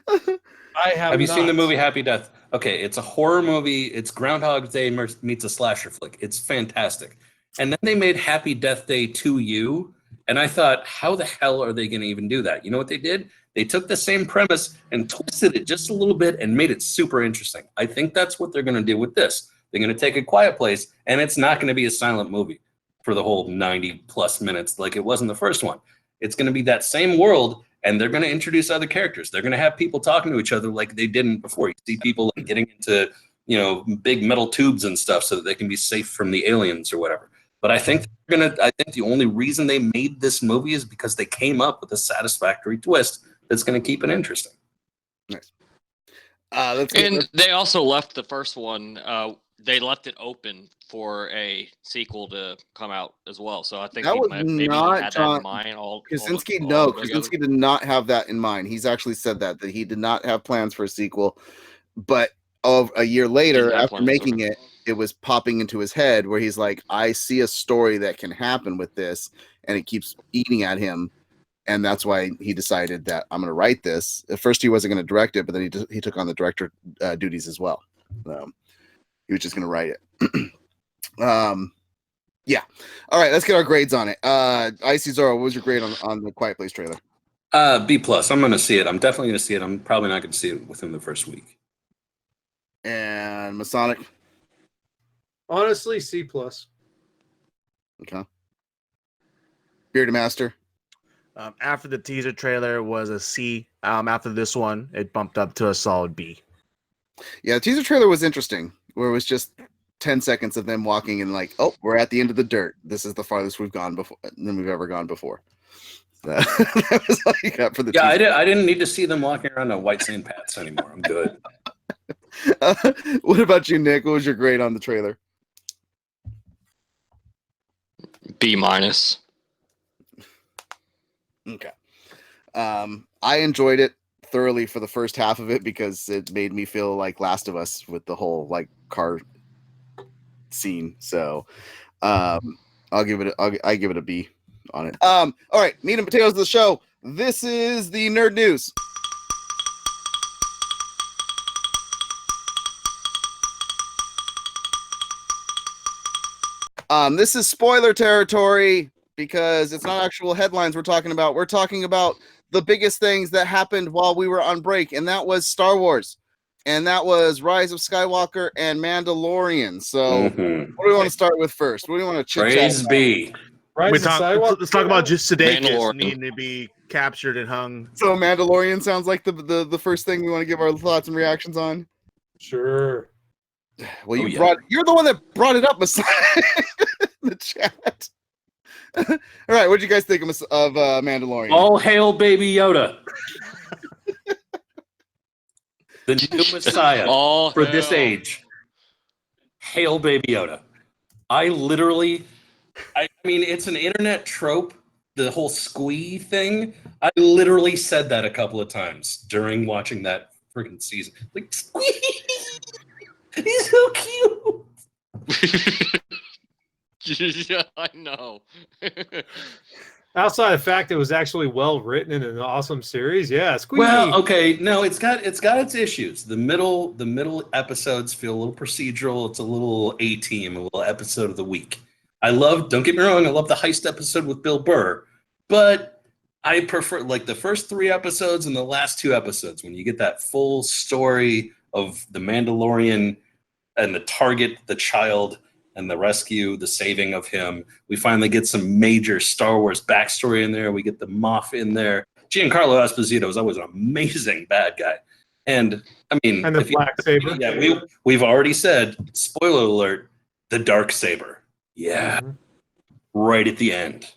I have you seen the not. movie Happy Death? Okay, it's a horror movie. It's Groundhog Day meets a slasher flick. It's fantastic. And then they made Happy Death Day 2U, And I thought, how the hell are they going to even do that? You know what they did? They took the same premise and twisted it just a little bit and made it super interesting. I think that's what they're going to do with this. They're going to take A Quiet Place, and it's not going to be a silent movie for the whole 90 plus minutes like it was in the first one. It's going to be that same world, and they're going to introduce other characters. They're going to have people talking to each other like they didn't before. You see people like getting into, big metal tubes and stuff so that they can be safe from the aliens or whatever. But I think the only reason they made this movie is because they came up with a satisfactory twist that's going to keep it interesting. Nice. They also left the first one. They left it open for a sequel to come out as well. So I think that was maybe not had John that in mind. Krasinski did not have that in mind. He's actually said that he did not have plans for a sequel, but a year later, after making it, it was popping into his head where he's like, I see a story that can happen with this, and it keeps eating at him. And that's why he decided that I'm going to write this. At first, he wasn't going to direct it, but then he took on the director duties as well. He was just going to write it. Yeah. All right, let's get our grades on it. Icy Zoro, what was your grade on the Quiet Place trailer? B+. I'm going to see it. I'm definitely going to see it. I'm probably not going to see it within the first week. And Masonic? Honestly, C+. Okay. Bearded Master? After the teaser trailer was a C. After this one, it bumped up to a solid B. Yeah, the teaser trailer was interesting, where it was just 10 seconds of them walking and like, oh, we're at the end of the dirt. This is the farthest we've gone before than we've ever gone before. That was all you got for the teaser. I didn't need to see them walking around on white sand paths anymore. I'm good. What about you, Nick? What was your grade on the trailer? B-. Okay. I enjoyed it thoroughly for the first half of it because it made me feel like Last of Us with the whole like car scene. So I give it a B on it. All right, meat and potatoes of the show. This is the nerd news. This is spoiler territory because it's not actual headlines we're talking about. We're talking about the biggest things that happened while we were on break, and that was Star Wars, and that was Rise of Skywalker and Mandalorian. So, What do we want to start with first? What do you want to chit chat? Praise be. Let's Let's talk about just Sudeikis Mandalorian. needing to be captured and hung. So, Mandalorian sounds like the first thing we want to give our thoughts and reactions on. Sure. Well, you're the one that brought it up, Messiah, in the chat. All right, what did you guys think of Mandalorian? All hail Baby Yoda. The new Messiah for this age. Hail Baby Yoda. I mean, it's an internet trope, the whole squee thing. I literally said that a couple of times during watching that freaking season. Like, squee! He's so cute. Yeah, I know. Outside of the fact it was actually well written and an awesome series, yeah. Squeaky. Well, okay, no, it's got its issues. The middle episodes feel a little procedural. It's a little A-team, a little episode of the week. Don't get me wrong, I love the heist episode with Bill Burr, but I prefer like the first 3 episodes and the last 2 episodes when you get that full story of the Mandalorian and the target, the child, and the rescue, the saving of him. We finally get some major Star Wars backstory in there. We get the Moff in there. Giancarlo Esposito is always an amazing bad guy. And I mean, and the black saber. Yeah, we've already said, spoiler alert, the dark saber. Yeah, right at the end.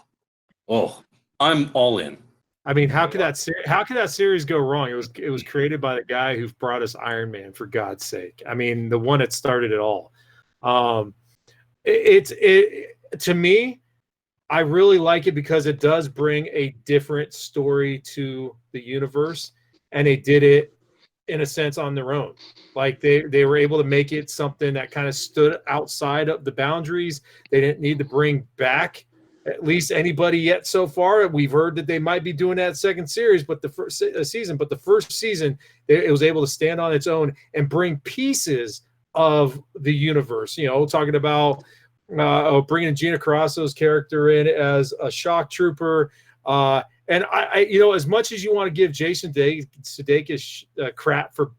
Oh, I'm all in. I mean, how could that series go wrong? It was created by the guy who brought us Iron Man, for God's sake. I mean, the one that started it all. To me, I really like it because it does bring a different story to the universe, and they did it in a sense on their own. Like they were able to make it something that kind of stood outside of the boundaries. They didn't need to bring back at least anybody yet so far. We've heard that they might be doing that second series, but the first season, it was able to stand on its own and bring pieces of the universe, talking about bringing Gina Carrasco's character in as a shock trooper. And I, as much as you want to give Jason Sudeikis crap for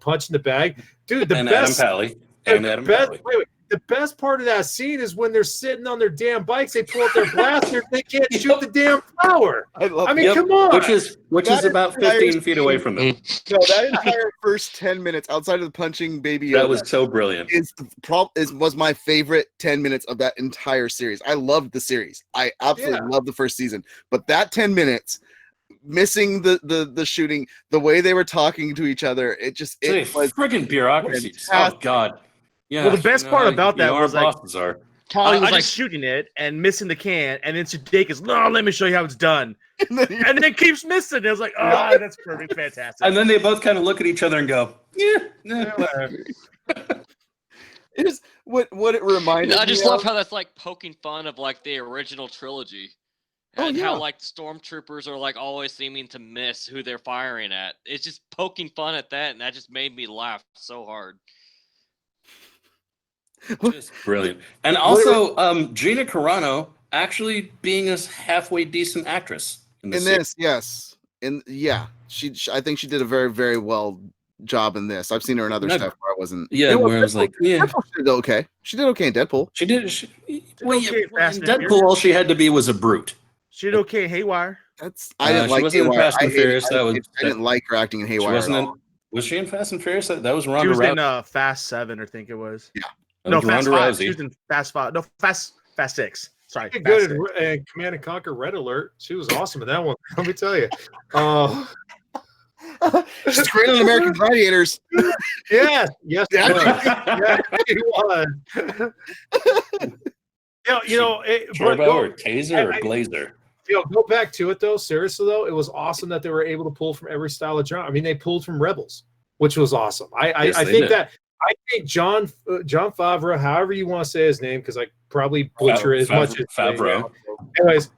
punching the bag, dude, the best. Adam Pally. The best part of that scene is when they're sitting on their damn bikes, they pull out their blaster, they can't shoot the damn flower. I mean, come on. Which is about 15 feet away from them. No, that entire first 10 minutes outside of the punching Baby Yoda, that was so brilliant. Was my favorite 10 minutes of that entire series. I loved the series. I absolutely loved the first season. But that 10 minutes, missing the shooting, the way they were talking to each other, it was friggin' bureaucracy. Oh God. Yeah. Well, the best part about that was like Polly was I like just- shooting it and missing the can, and then Sudeikis, no, let me show you how it's done, and then keeps missing. It was like, oh, that's perfect, fantastic. And then they both kind of look at each other and go, yeah. It is what it reminded me. I just love how that's like poking fun of like the original trilogy. And how like stormtroopers are like always seeming to miss who they're firing at. It's just poking fun at that, and that just made me laugh so hard. Just brilliant. And also, Gina Carano actually being a halfway decent actress in this. Yes. I think she did a very, very well job in this. I've seen her in other stuff where I wasn't. Yeah, where I was like, Deadpool, she did okay. She did okay in Deadpool. She did. okay, in Deadpool, all she had to be was a brute. She did okay in Haywire. I didn't like she wasn't Haywire. in Fast and Furious. I didn't like her acting in Haywire. Was she in Fast and Furious? That was Ronda She was Rousey. in Fast 7, I think it was. Yeah. No, Fast 5. Rousey. She was in Fast 5. No, Fast 6. Sorry. Good in Command and Conquer Red Alert. She was awesome in that one. Let me tell you. She's great on American Gladiators. Yes, she was. Turbo or Taser or Blazer? Go back to it though. Seriously though, it was awesome that they were able to pull from every style of genre. I mean, they pulled from Rebels, which was awesome. I think John Favreau, however you want to say his name, because I probably butcher it as much as Favreau. Anyways,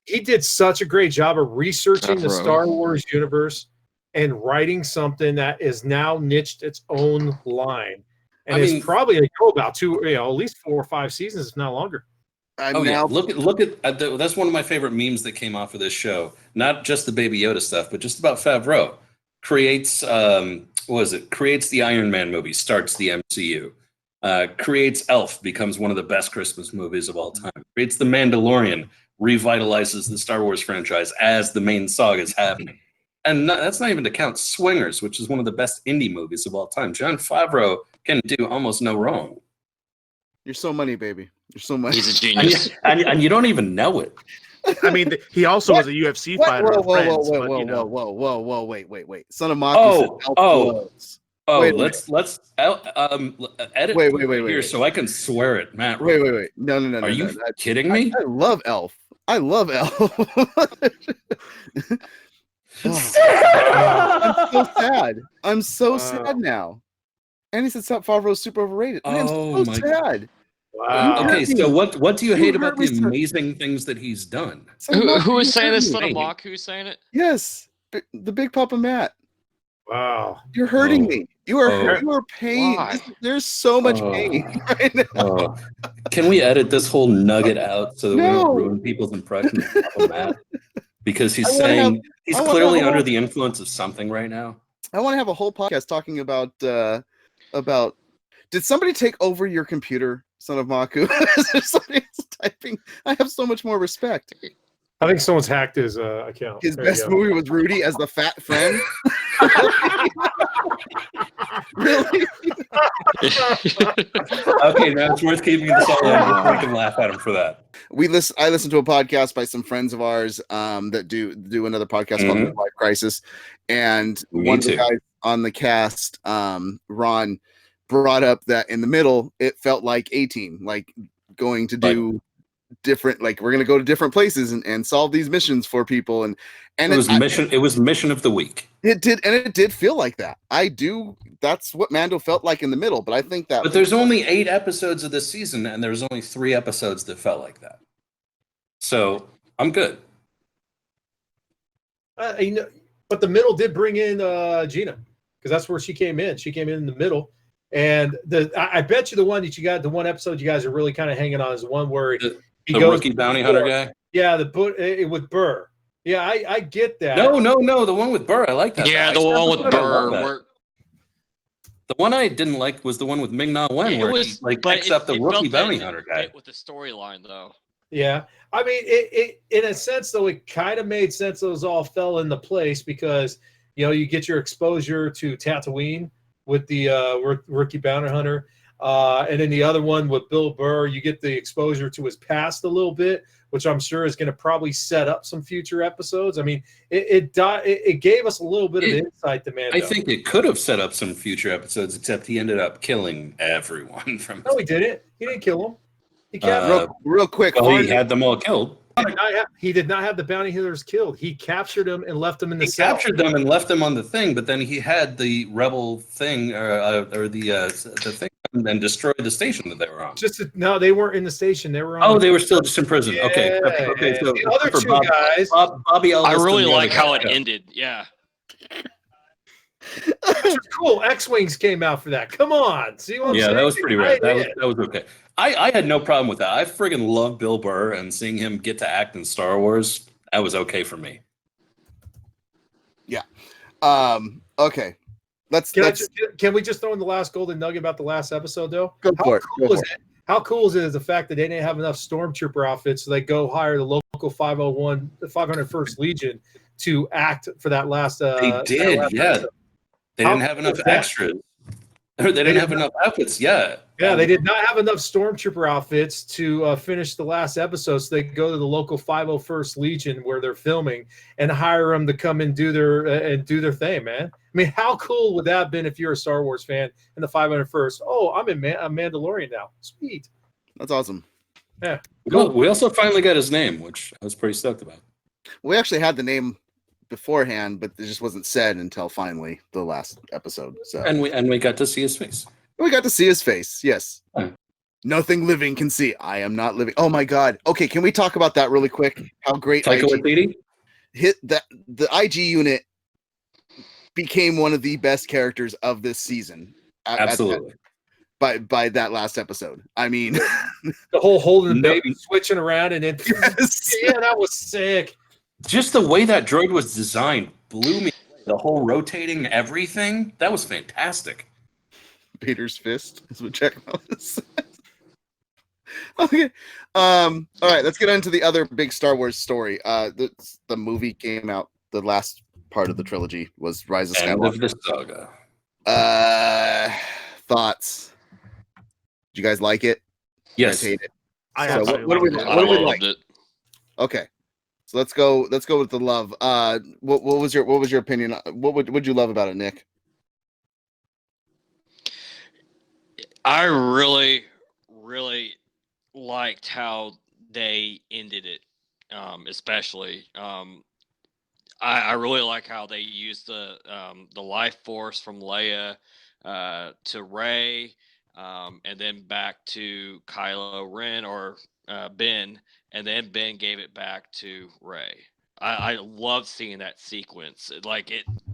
he did such a great job of researching the Star Wars universe and writing something that is now niched its own line, and it's probably going to go about at least 4 or 5 seasons, if not longer. Look at that's one of my favorite memes that came off of this show. Not just the Baby Yoda stuff, but just about Favreau creates creates the Iron Man movie, starts the MCU, creates Elf, becomes one of the best Christmas movies of all time, creates the Mandalorian, revitalizes the Star Wars franchise as the main saga is happening. And that's not even to count Swingers, which is one of the best indie movies of all time. Jon Favreau can do almost no wrong. You're so money, baby. You're so money. He's a genius. and you don't even know it. I mean, he also was a UFC fighter. Whoa, wait. Son of Maki. Let's edit here so I can swear it, Matt. Wait. No. Are you kidding me? I love Elf. I'm so sad. I'm so sad now. And he said Favreau's super overrated. I'm so sad. Wow. Okay, so what do you hate about the amazing things that he's done? Who is saying this? Son of Mock? Who's saying it? Yes, the Big Papa Matt. Wow, you're hurting me. You are pain. There's so much pain right now. Can we edit this whole nugget out so that we don't ruin people's impression of Papa Matt? Because he's saying he's clearly under the influence of something right now. I want to have a whole podcast talking about did somebody take over your computer, Son of Maku? Is there somebody else typing? I have so much more respect. I think someone's hacked his account. His best movie was Rudy as the fat friend. Really? Okay, now it's worth keeping this all in. We can laugh at him for that. I listened to a podcast by some friends of ours that do another podcast called Life Crisis, and one of the guys on the cast, Ron, brought up that in the middle it felt like A-Team, like going to do different, like we're going to go to different places and solve these missions for people, and it was mission of the week. It did feel like that. That's what Mando felt like in the middle, but I think that. But there's only 8 episodes of this season, and there's only 3 episodes that felt like that. So I'm good. But the middle did bring in Gina, because that's where she came in. She came in the middle, And I bet you the one that you got, the one episode you guys are really kind of hanging on is the one where he The goes rookie bounty hunter guy. Yeah, with Burr. Yeah, I get that. No, the one with Burr. I like that. Yeah, I the said one before, with I love Burr. that. The one I didn't like was the one with Ming-Na Wen, It where was, he like but picks up the it rookie felt that bounty it hunter didn't guy. fit with the storyline, though. Yeah, I mean, it in a sense though, it kind of made sense. Those all fell into place because you get your exposure to Tatooine with the rookie bounty hunter, and then the other one with Bill Burr, you get the exposure to his past a little bit, which I'm sure is going to probably set up some future episodes. I mean, it gave us a little bit of insight to Mando. I think it could have set up some future episodes, except he ended up killing everyone from. No, he didn't. He didn't kill him. He kept real quick. Well, he had them all killed. He did not have the bounty hunters killed. He captured them and left them in the cell. He captured them and left them on the thing, but then he had the rebel thing or the thing and destroyed the station that they were on. No, they weren't in the station. They were on. Oh, they were still just in prison. Yeah, okay. So the other two guys. Bobby Ellis. I really and the like other how guy. it ended. Yeah. Which was cool. X-Wings came out for that. Come on. See what I'm saying? That was pretty rad. That was okay. I had no problem with that. I friggin' love Bill Burr, and seeing him get to act in Star Wars, that was okay for me. Yeah. Okay. Can we just throw in the last golden nugget about the last episode, though? Go for it. How cool is it is the fact that they didn't have enough stormtrooper outfits, so they go hire the local 501, the 501st Legion to act for that last. They did, yeah. Episode. They didn't have enough extras. They didn't have enough outfits. Yeah. Yeah, they did not have enough stormtrooper outfits to finish the last episode, so they go to the local 501st Legion where they're filming and hire them to come and do their thing, man. I mean, how cool would that have been if you're a Star Wars fan and the 501st? Oh, I'm a Mandalorian now. Sweet. That's awesome. Yeah. Well, we also finally got his name, which I was pretty stoked about. We actually had the name beforehand, but it just wasn't said until finally the last episode. So And we got to see his face. we got to see his face. Yes. Hmm. Nothing living can see. I am not living. Oh my God. Okay, can we talk about that really quick? How great Taika Waititi? hit that the IG unit became one of the best characters of this season. Absolutely. By that last episode. I mean, The whole holding the baby, switching around, and then yes. yeah, that was sick. Just the way that droid was designed blew me. The whole rotating everything, that was fantastic. Vader's fist is what Jack says. Okay. All right, let's get into the other big Star Wars story. The movie came out. The last part of the trilogy was Rise of End Skywalker. of the saga. Thoughts? Did you guys like it? You guys Yes. hate it? I So absolutely what do we loved it. like? What do we loved like? it. Okay. So let's go with the love. What was your opinion? What would you love about it, Nick? I really, really liked how they ended it, especially. I really like how they used the life force from Leia to Rey, and then back to Kylo Ren or Ben, and then Ben gave it back to Rey. I love seeing that sequence.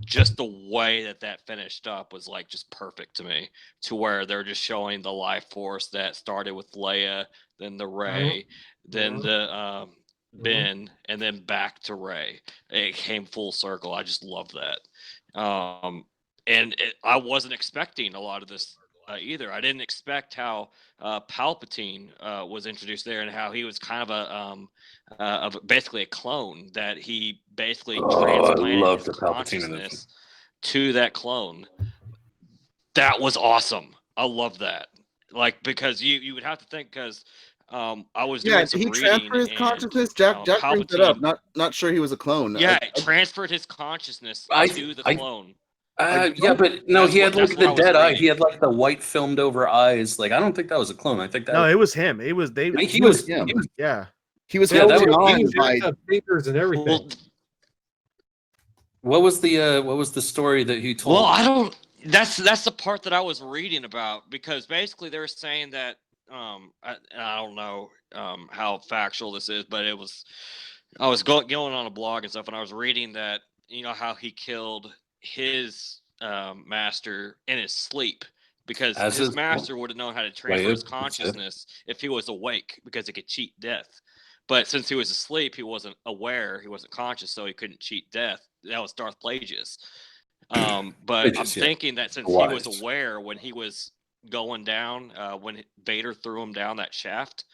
Just the way that finished up was like just perfect to me. To where they're just showing the life force that started with Leia, then the Rey, then the Ben, and then back to Rey. It came full circle. I just love that. I wasn't expecting a lot of this either. I didn't expect how Palpatine was introduced there and how he was kind of basically a clone that he basically transplanted his consciousness to that clone. That was awesome. I love that. Because you would have to think because I was doing some he reading transferred his and, consciousness. Jack brings it up. Not sure he was a clone. Yeah, transferred his consciousness to the clone. Yeah, but no, he had that's like what I the was dead eye. reading. He had like the white filmed over eyes. Like I don't think that was a clone. I think that No, it was him. It was they. he was him. he was Yeah. He was Yeah, holding that was- on He was by using fingers and everything. Well, what was the story that he told? Well, I don't. That's the part that I was reading about because basically they were saying that I don't know how factual this is, but I was going on a blog and stuff, and I was reading that how he killed his master in his sleep because As his is- master would have known how to transfer his consciousness if he was awake, because it could cheat death. But since he was asleep, he wasn't aware, he wasn't conscious, so he couldn't cheat death. That was Darth Plagueis. But I'm Plagueis, yeah. thinking that since he was aware when he was going down, when Vader threw him down that shaft,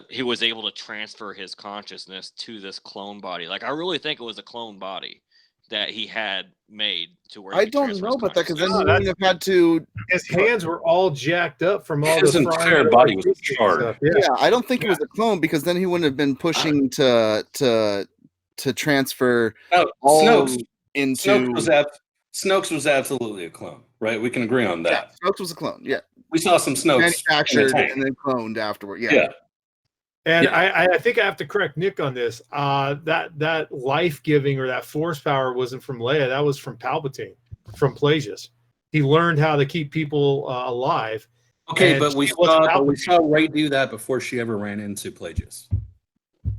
he was able to transfer his consciousness to this clone body. Like, I really think it was a clone body that he had made to where he I could don't transfer know his about that because then he consciousness. wouldn't have had to. His hands were all jacked up from all His the entire frying body was electricity charred. stuff. Yeah, I don't think it was a clone because then he wouldn't have been pushing to transfer Oh, all Snoke's into. Snoke's was absolutely a clone, right? We can agree on Yeah, that. Snoke was a clone. Yeah, We saw some Snoke's manufactured in the tank. and then cloned afterward. Yeah. Yeah. And Yeah. I think I have to correct Nick on this. That life giving or that force power wasn't from Leia. That was from Palpatine, from Plagueis. He learned how to keep people alive. Okay, And but we she wasn't saw Rey do that before she ever ran into Plagueis.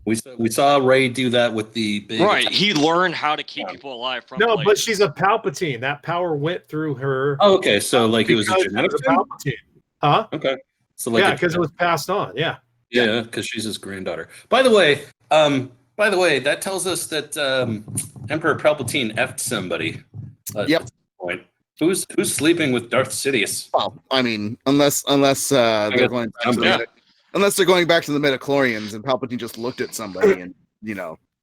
We saw Rey do that with the big Right, he learned how to keep people alive from No, Plagueis. but she's a Palpatine. That power went through her. Oh, okay, so like it was a because genetic she's thing? Palpatine. Huh? Okay. So like Yeah, because it was passed on. Yeah. Yeah, because she's his granddaughter. By the way, that tells us that Emperor Palpatine effed somebody. Yep. At this point. Who's sleeping with Darth Sidious? Well, I mean, unless they're guess going back to somebody. the unless they're going back to the midichlorians and Palpatine just looked at somebody and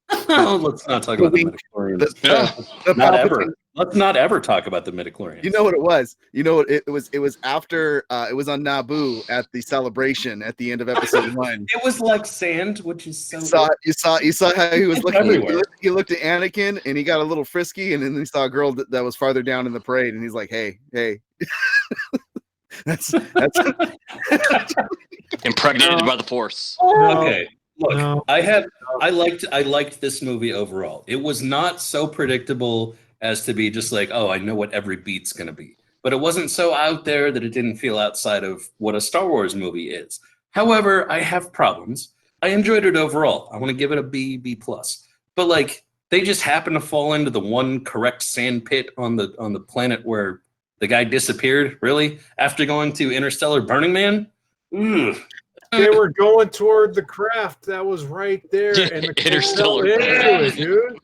Let's not talk about the midichlorians. the Not Palpatine- ever. Let's not ever talk about the midichlorians. You know what it was? You know what it was? It was after it was on Naboo at the celebration at the end of episode 1. It was like sand, which is so. You saw how he was It's looking. everywhere. He looked at Anakin and he got a little frisky, and then he saw a girl that was farther down in the parade, and he's like, "Hey." that's Impregnated by the Force. Okay. Look, No. I liked this movie overall. It was not so predictable as to be just like, oh, I know what every beat's going to be. But it wasn't so out there that it didn't feel outside of what a Star Wars movie is. However, I have problems. I enjoyed it overall. I want to give it a B+. But like, they just happen to fall into the one correct sand pit on the planet where the guy disappeared, really, after going to Interstellar Burning Man. Ugh. They were going toward the craft that was right there. And the Interstellar into it, dude.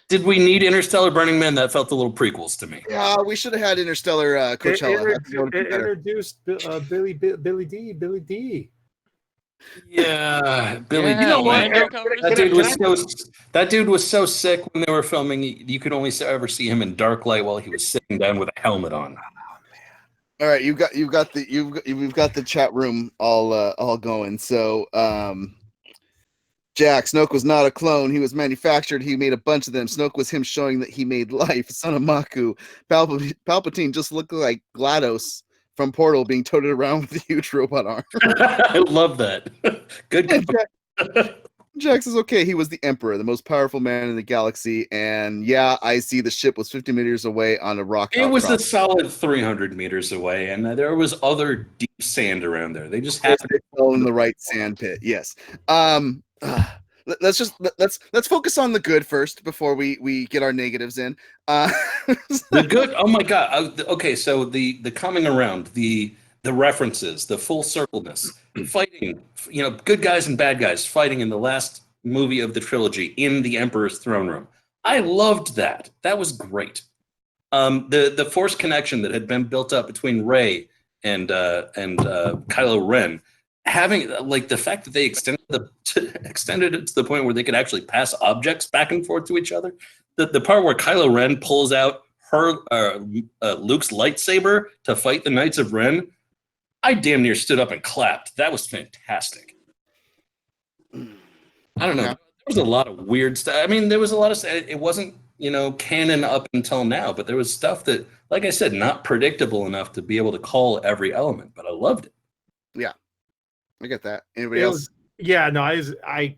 Did we need Interstellar Burning Man? That felt a little prequels to me. yeah. We should have had Interstellar Coachella. It introduced Billy D. Yeah, Billy. Yeah, You know what? Lando covered his That dude was so sick when they were filming. You could only ever see him in dark light while he was sitting down with a helmet on. All right, you've got the chat room all going. So, Jack, Snoke was not a clone. He was manufactured. He made a bunch of them. Snoke was him showing that he made life. Son of Maku. Palpatine just looked like GLaDOS from Portal being toted around with a huge robot arm. I love that. Good. Jack says, okay, he was the Emperor, the most powerful man in the galaxy. And yeah, I see the ship was 50 meters away on a rock. It was outcrop. a solid 300 meters away, and there was other deep sand around there. They just happened They fell in the right sand pit. Yes. Let's focus on the good first before we get our negatives in. The good. Oh my god. Okay, so the coming around, the references, the full circleness, fighting. Good guys and bad guys fighting in the last movie of the trilogy in the Emperor's throne room. I loved that. That was great. The Force connection that had been built up between Rey and Kylo Ren, having like the fact that they extended it to the point where they could actually pass objects back and forth to each other. The part where Kylo Ren pulls out her Luke's lightsaber to fight the Knights of Ren, I damn near stood up and clapped. That was fantastic. I don't know. There was a lot of weird stuff. I mean, there was a lot of stuff. It wasn't, canon up until now, but there was stuff that, like I said, not predictable enough to be able to call every element, but I loved it. Yeah. I get that. Anybody else? Yeah, no, I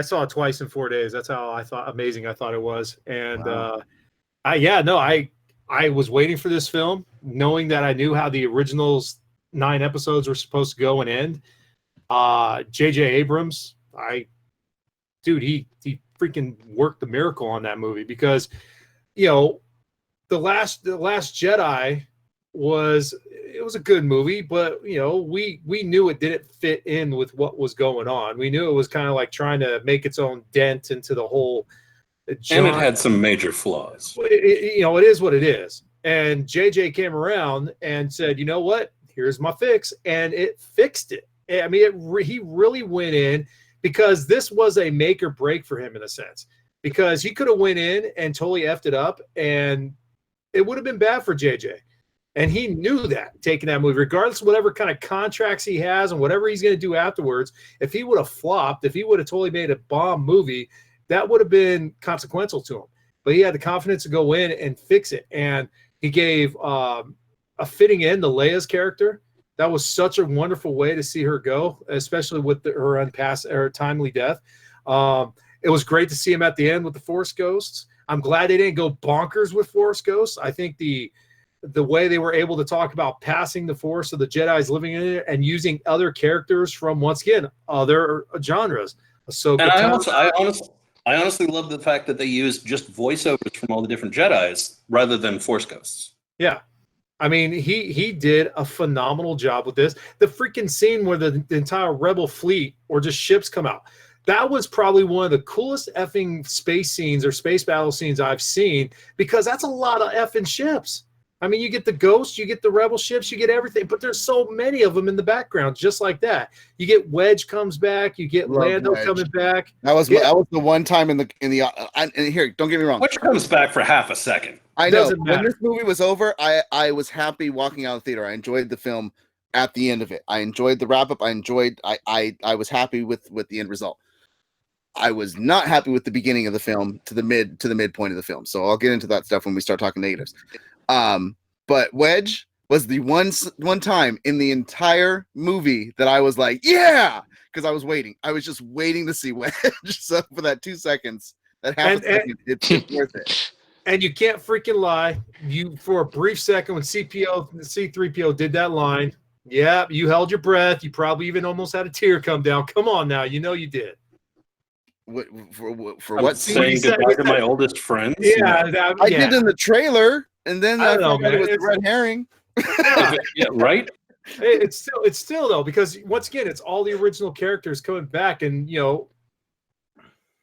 saw it twice in 4 days. That's how amazing I thought it was. And Wow. I was waiting for this film, knowing that I knew how the originals 9 episodes were supposed to go and end. J.J. Abrams, he freaking worked the miracle on that movie because, the last Jedi was, was a good movie, but we knew it didn't fit in with what was going on. We knew it was kind of like trying to make its own dent into the whole And it had some major flaws. It is what it is. And JJ came around and said, you know what? Here's my fix. And it fixed it. I mean, he really went in, because this was a make or break for him in a sense, because he could have went in and totally effed it up, and it would have been bad for JJ. And he knew that, taking that movie, regardless of whatever kind of contracts he has and whatever he's going to do afterwards. If he would have flopped, if he would have totally made a bomb movie, that would have been consequential to him. But he had the confidence to go in and fix it. And he gave a fitting end to Leia's character. That was such a wonderful way to see her go, especially with her timely death. It was great to see him at the end with the Force Ghosts. I'm glad they didn't go bonkers with Force Ghosts. I think the way they were able to talk about passing the Force of the Jedis living in it and using other characters from, once again, other genres. And I honestly love the fact that they used just voiceovers from all the different Jedis rather than Force Ghosts. Yeah. I mean, he did a phenomenal job with this. The freaking scene where the entire Rebel fleet or just ships come out, that was probably one of the coolest effing space scenes or space battle scenes I've seen, because that's a lot of effing ships. I mean, you get the Ghosts, you get the Rebel ships, you get everything, but there's so many of them in the background, just like that. You get Wedge comes back, you get Lando Wedge coming back. That was the one time in the and here, don't get me wrong. Which comes back for half a second. I know. When this movie was over, I was happy walking out of the theater. I enjoyed the film at the end of it. I enjoyed the wrap up. I was happy with the end result. I was not happy with the beginning of the film to the midpoint of the film. So I'll get into that stuff when we start talking negatives. But Wedge was the one time in the entire movie that I was like, yeah, because I was waiting. I was just waiting to see Wedge. So for that 2 seconds, that half a second, it's worth it. And you can't freaking lie. You, for a brief second, when C-3PO did that line, yeah, you held your breath. You probably even almost had a tear come down. Come on now, you did. For I'm what saying goodbye to my oldest friends? Yeah, I did in the trailer, and then I don't know, man. It was man. a red herring. Yeah, right. It's still though, because once again, it's all the original characters coming back, and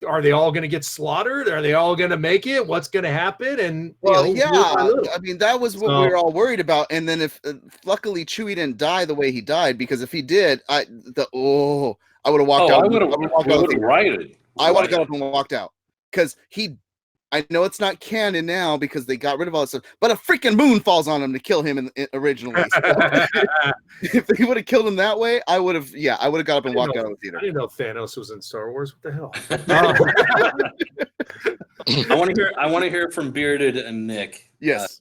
are they all going to get slaughtered? Are they all going to make it? What's going to happen? And I mean, that was what we were all worried about. And then if luckily Chewie didn't die the way he died, because if he did, I would have walked out. I would have got up and walked out, because I know it's not canon now because they got rid of all this stuff, but a freaking moon falls on him to kill him originally. So, if they would have killed him that way, I would have got up and walked out of the theater. I didn't know Thanos was in Star Wars. What the hell? I want to hear from Bearded and Nick. Yes.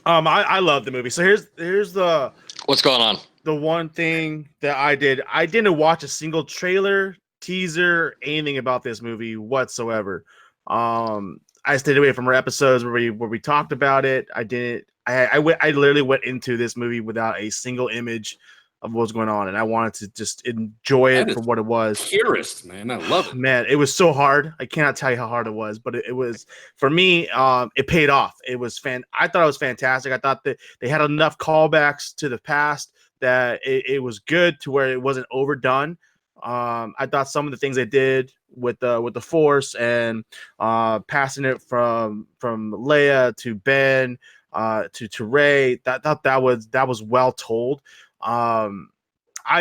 I love the movie. So here's the What's going on? The one thing that I didn't watch a single trailer, teaser, anything about this movie whatsoever. I stayed away from our episodes where we talked about it. I literally went into this movie without a single image of what was going on, and I wanted to just enjoy it for what it was. Purist, man, I love it. Man, it was so hard. I cannot tell you how hard it was, but it was, for me, it paid off. It was I thought it was fantastic. I thought that they had enough callbacks to the past that it was good to where it wasn't overdone. I thought some of the things they did with the Force and passing it from Leia to Ben to Rey, that was well told. I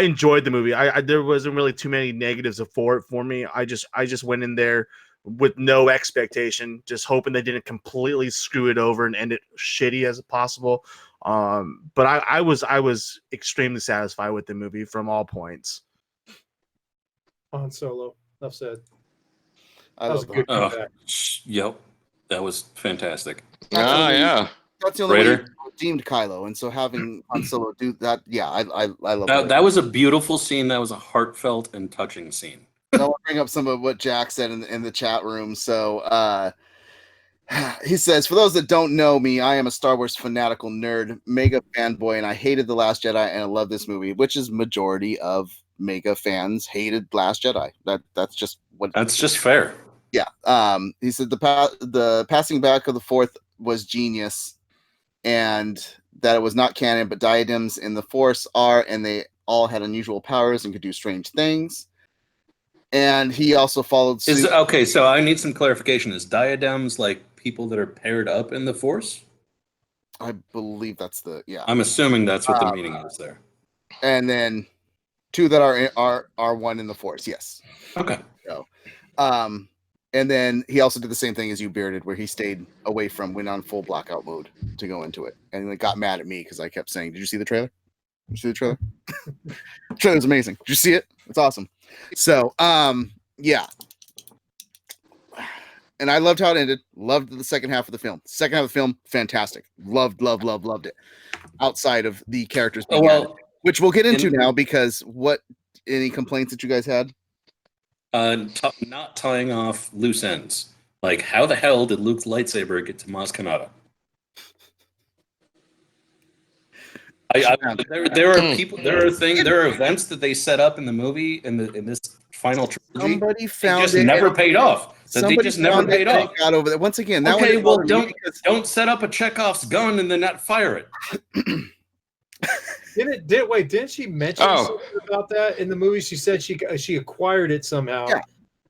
enjoyed the movie. There wasn't really too many negatives for me. I just went in there with no expectation, just hoping they didn't completely screw it over and end it shitty as possible. But I was extremely satisfied with the movie from all points. Han Solo, enough said. That was a good comeback. Yep, that was fantastic. Yeah. That's the only way you redeemed Kylo, and so having Han Solo do that, I love that. That was a beautiful scene. That was a heartfelt and touching scene. I want to bring up some of what Jack said in the chat room. So he says, for those that don't know me, I am a Star Wars fanatical nerd, mega fanboy, and I hated The Last Jedi, and I love this movie, which is majority of mega fans hated Last Jedi. That's just what. That's just fair. Yeah. He said the passing back of the fourth was genius, and that it was not canon, but diadems in the Force are, and they all had unusual powers and could do strange things. And he also followed suit. Okay, so I need some clarification. Is diadems like people that are paired up in the Force? I believe that's I'm assuming that's what the meaning is there. And then 2 that are one in the Force. Yes. Okay. So, and then he also did the same thing as you, Bearded, where he stayed away from, went on full blackout mode to go into it, and like got mad at me because I kept saying, "Did you see the trailer? Did you see the trailer? The trailer's amazing. Did you see it? It's awesome." So, yeah. And I loved how it ended. Loved the second half of the film. Second half of the film, fantastic. Loved it. Outside of the characters being added, which we'll get into now, because any complaints that you guys had? Not tying off loose ends. Like, how the hell did Luke's lightsaber get to Maz Kanata? There are people. There are events that they set up in the movie in this final trilogy. Somebody found just it. Never paid off. They just never paid off. Got over that. Once again, okay. Well, don't set up a Chekhov's gun and then not fire it. Didn't she mention something about that in the movie? She said she acquired it somehow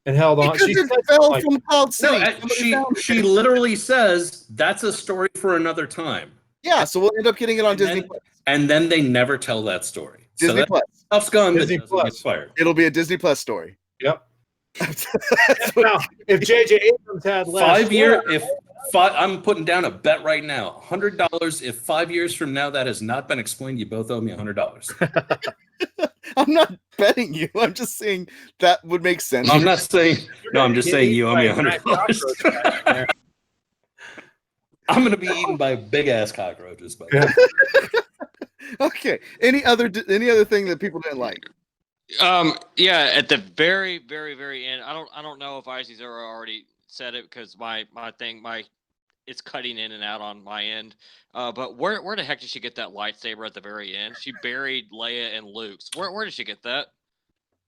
and held on. She fell from Cloud City. She literally says that's a story for another time. Yeah, so we'll end up getting it on Disney Plus. And then they never tell that story. Disney Plus. Stuff's gone, Disney but doesn't get fired. It'll be a Disney Plus story. Yep. Now, if J.J. Abrams had last 5 year, I'm putting down a bet right now, $100. If 5 years from now that has not been explained, you both owe me $100. I'm not betting you. I'm just saying that would make sense. I'm not saying. No, I'm just saying you owe me $100. I'm gonna be eaten by big ass cockroaches. But okay. Any other thing that people didn't like? Yeah, at the very, very, very end. I don't know if Izzy's already said it, because it's cutting in and out on my end. But where the heck did she get that lightsaber at the very end? She buried Leia and Luke's. Where did she get that?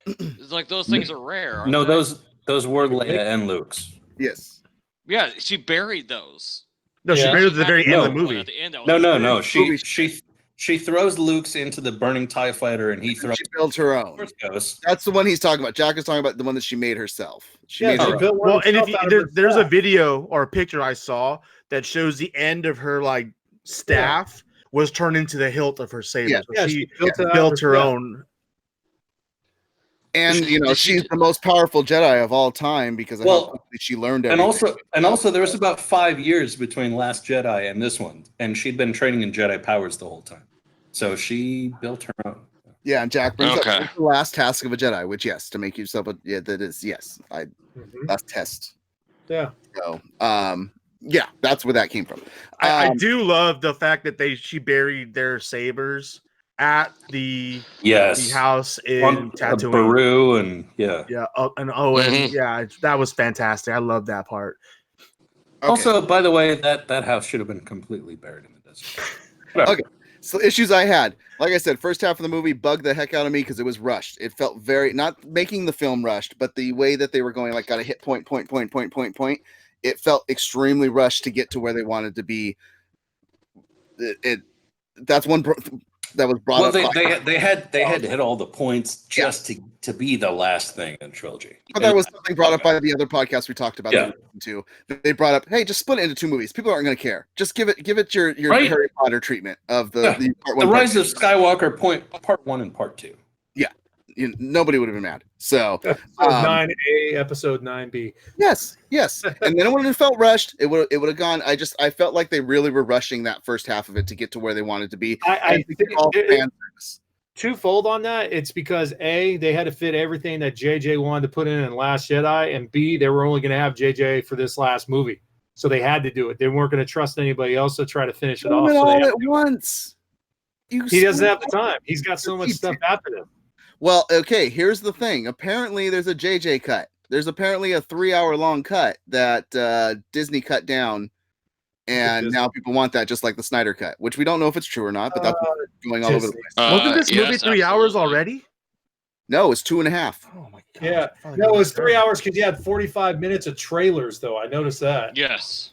It's like those things are rare. No, those were Leia and Luke's. Yes. Yeah, she buried those. No, she buried at the very end of the movie. No. She throws Luke's into the burning TIE fighter, and he throws. She built her own. That's the one he's talking about. Jack is talking about the one that she made herself. There's a video or a picture I saw that shows the end of her staff was turned into the hilt of her saber. Yeah, so she built her own. And she's the most powerful Jedi of all time because of how quickly she learned everything. And also there was about 5 years between Last Jedi and this one, and she'd been training in Jedi powers the whole time. So she built her own. Yeah, and Jack brings up the last task of a Jedi, which to make yourself last test. Yeah. So that's where that came from. I do love the fact that she buried their sabers at the house in Tatooine, Baru, and that was fantastic. I love that part. Okay. Also, by the way, that house should have been completely buried in the desert. Okay, so issues I had, like I said, first half of the movie bugged the heck out of me because it was rushed. It felt very, not making the film rushed, but the way that they were going, got to hit point. It felt extremely rushed to get to where they wanted to be. That's one. That was brought up. They had to hit all the points just to be the last thing in the trilogy. But that was something brought up by the other podcast we talked about. Yeah. Too. They brought up, hey, just split it into 2 movies. People aren't going to care. Just give it your Harry Potter treatment of the part 1, the Rise of Skywalker part 1 and part 2. Yeah, nobody would have been mad. So episode 9A, episode 9B. Yes, and then it wouldn't have felt rushed. It would have gone. I felt like they really were rushing that first half of it to get to where they wanted to be. I think twofold on that. It's because A, they had to fit everything that JJ wanted to put in Last Jedi, and B, they were only going to have JJ for this last movie, so they had to do it. They weren't going to trust anybody else to try to finish it off. All at once. He doesn't have the time. He's got so much stuff happening. Well, okay, here's the thing. Apparently, there's a JJ cut. There's apparently a 3-hour-long cut that Disney cut down, and now people want that, just like the Snyder cut, which we don't know if it's true or not, but that's going all over the place. Wasn't this movie 3 hours already? No, it's 2.5. Oh my god! Yeah, no, it was 3 hours because you had 45 minutes of trailers, though. I noticed that. Yes.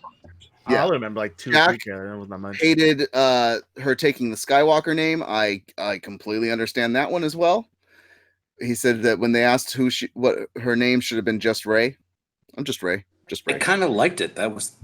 I only remember like 2 or 3 Jack characters. That was not much. hated her taking the Skywalker name. I completely understand that one as well. He said that when they asked what her name should have been, just Rey. I'm just Rey. Just Rey. I kind of liked it. That was,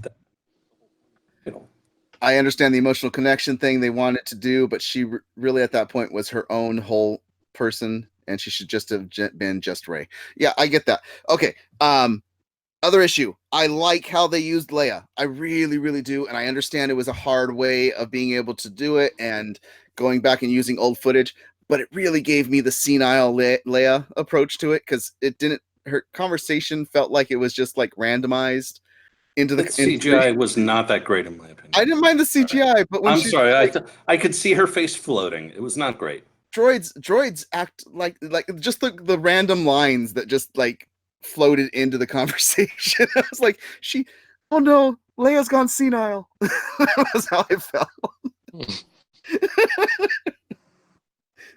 I understand the emotional connection thing they wanted to do, but she really at that point was her own whole person, and she should just have been just Rey. Yeah, I get that. Okay. Other issue. I like how they used Leia. I really, really do, and I understand it was a hard way of being able to do it and going back and using old footage, but it really gave me the senile Leia approach to it because it didn't. Her conversation felt like it was just like randomized into the CGI was not that great in my opinion. I didn't mind the CGI, but when I'm sorry, I could see her face floating. It was not great. Droids act like just the random lines that just like floated into the conversation. I was like, oh no, Leia's gone senile. That was how I felt.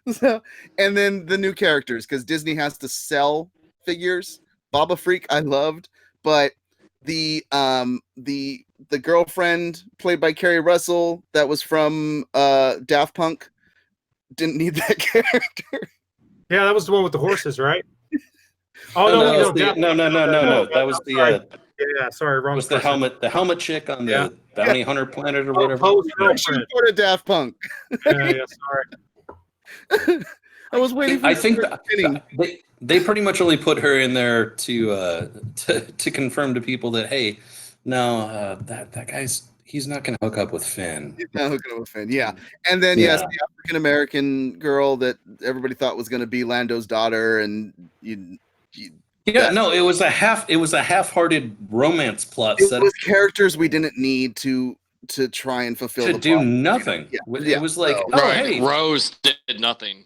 So, and then the new characters, because Disney has to sell figures. Baba Freak, I loved, but the girlfriend played by Kerry Russell that was from Daft Punk didn't need that character. Yeah, that was the one with the horses, right? Oh no, no, no. That was the yeah, sorry, wrong. Was the helmet chick on the bounty hunter planet or whatever? She was part of Daft Punk. Yeah, sorry. I was waiting for I think they pretty much only put her in there to confirm to people that, hey, no, that guy's he's not going to hook up with Finn. He's not hooking up with Finn, yeah. And then yes, the African American girl that everybody thought was going to be Lando's daughter, and it was a half-hearted romance plot. It was characters we didn't need to try and fulfill to the do plot. nothing. It was like, hey, Rose did nothing.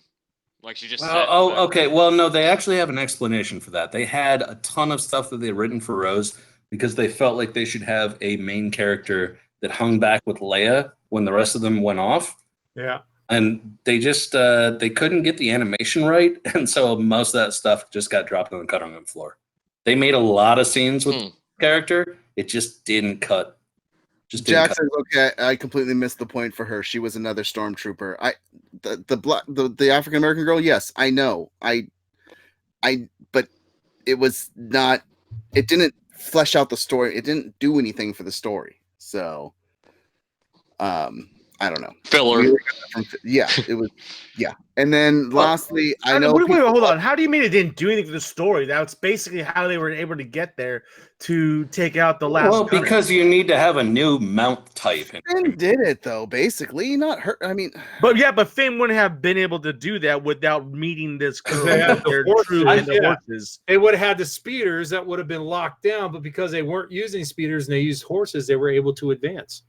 Like she just said. Okay. Well, no, they actually have an explanation for that. They had a ton of stuff that they had written for Rose because they felt like they should have a main character that hung back with Leia when the rest of them went off. Yeah. And they just they couldn't get the animation right, and so most of that stuff just got dropped on the cutting room floor. They made a lot of scenes with the character. It just didn't cut. Jack says, okay, I completely missed the point for her. She was another stormtrooper. The African American girl, yes, I know. But it was not. It didn't flesh out the story. It didn't do anything for the story. So, I don't know. Filler. It was. Yeah, and then lastly, I know. Wait, hold on. How do you mean it didn't do anything for the story? That's basically how they were able to get there to take out the last. Well, because you need to have a new mount type. Finn did it though, basically, not her. I mean, but Finn wouldn't have been able to do that without meeting this girl. Horses. They would have had the speeders that would have been locked down, but because they weren't using speeders and they used horses, they were able to advance.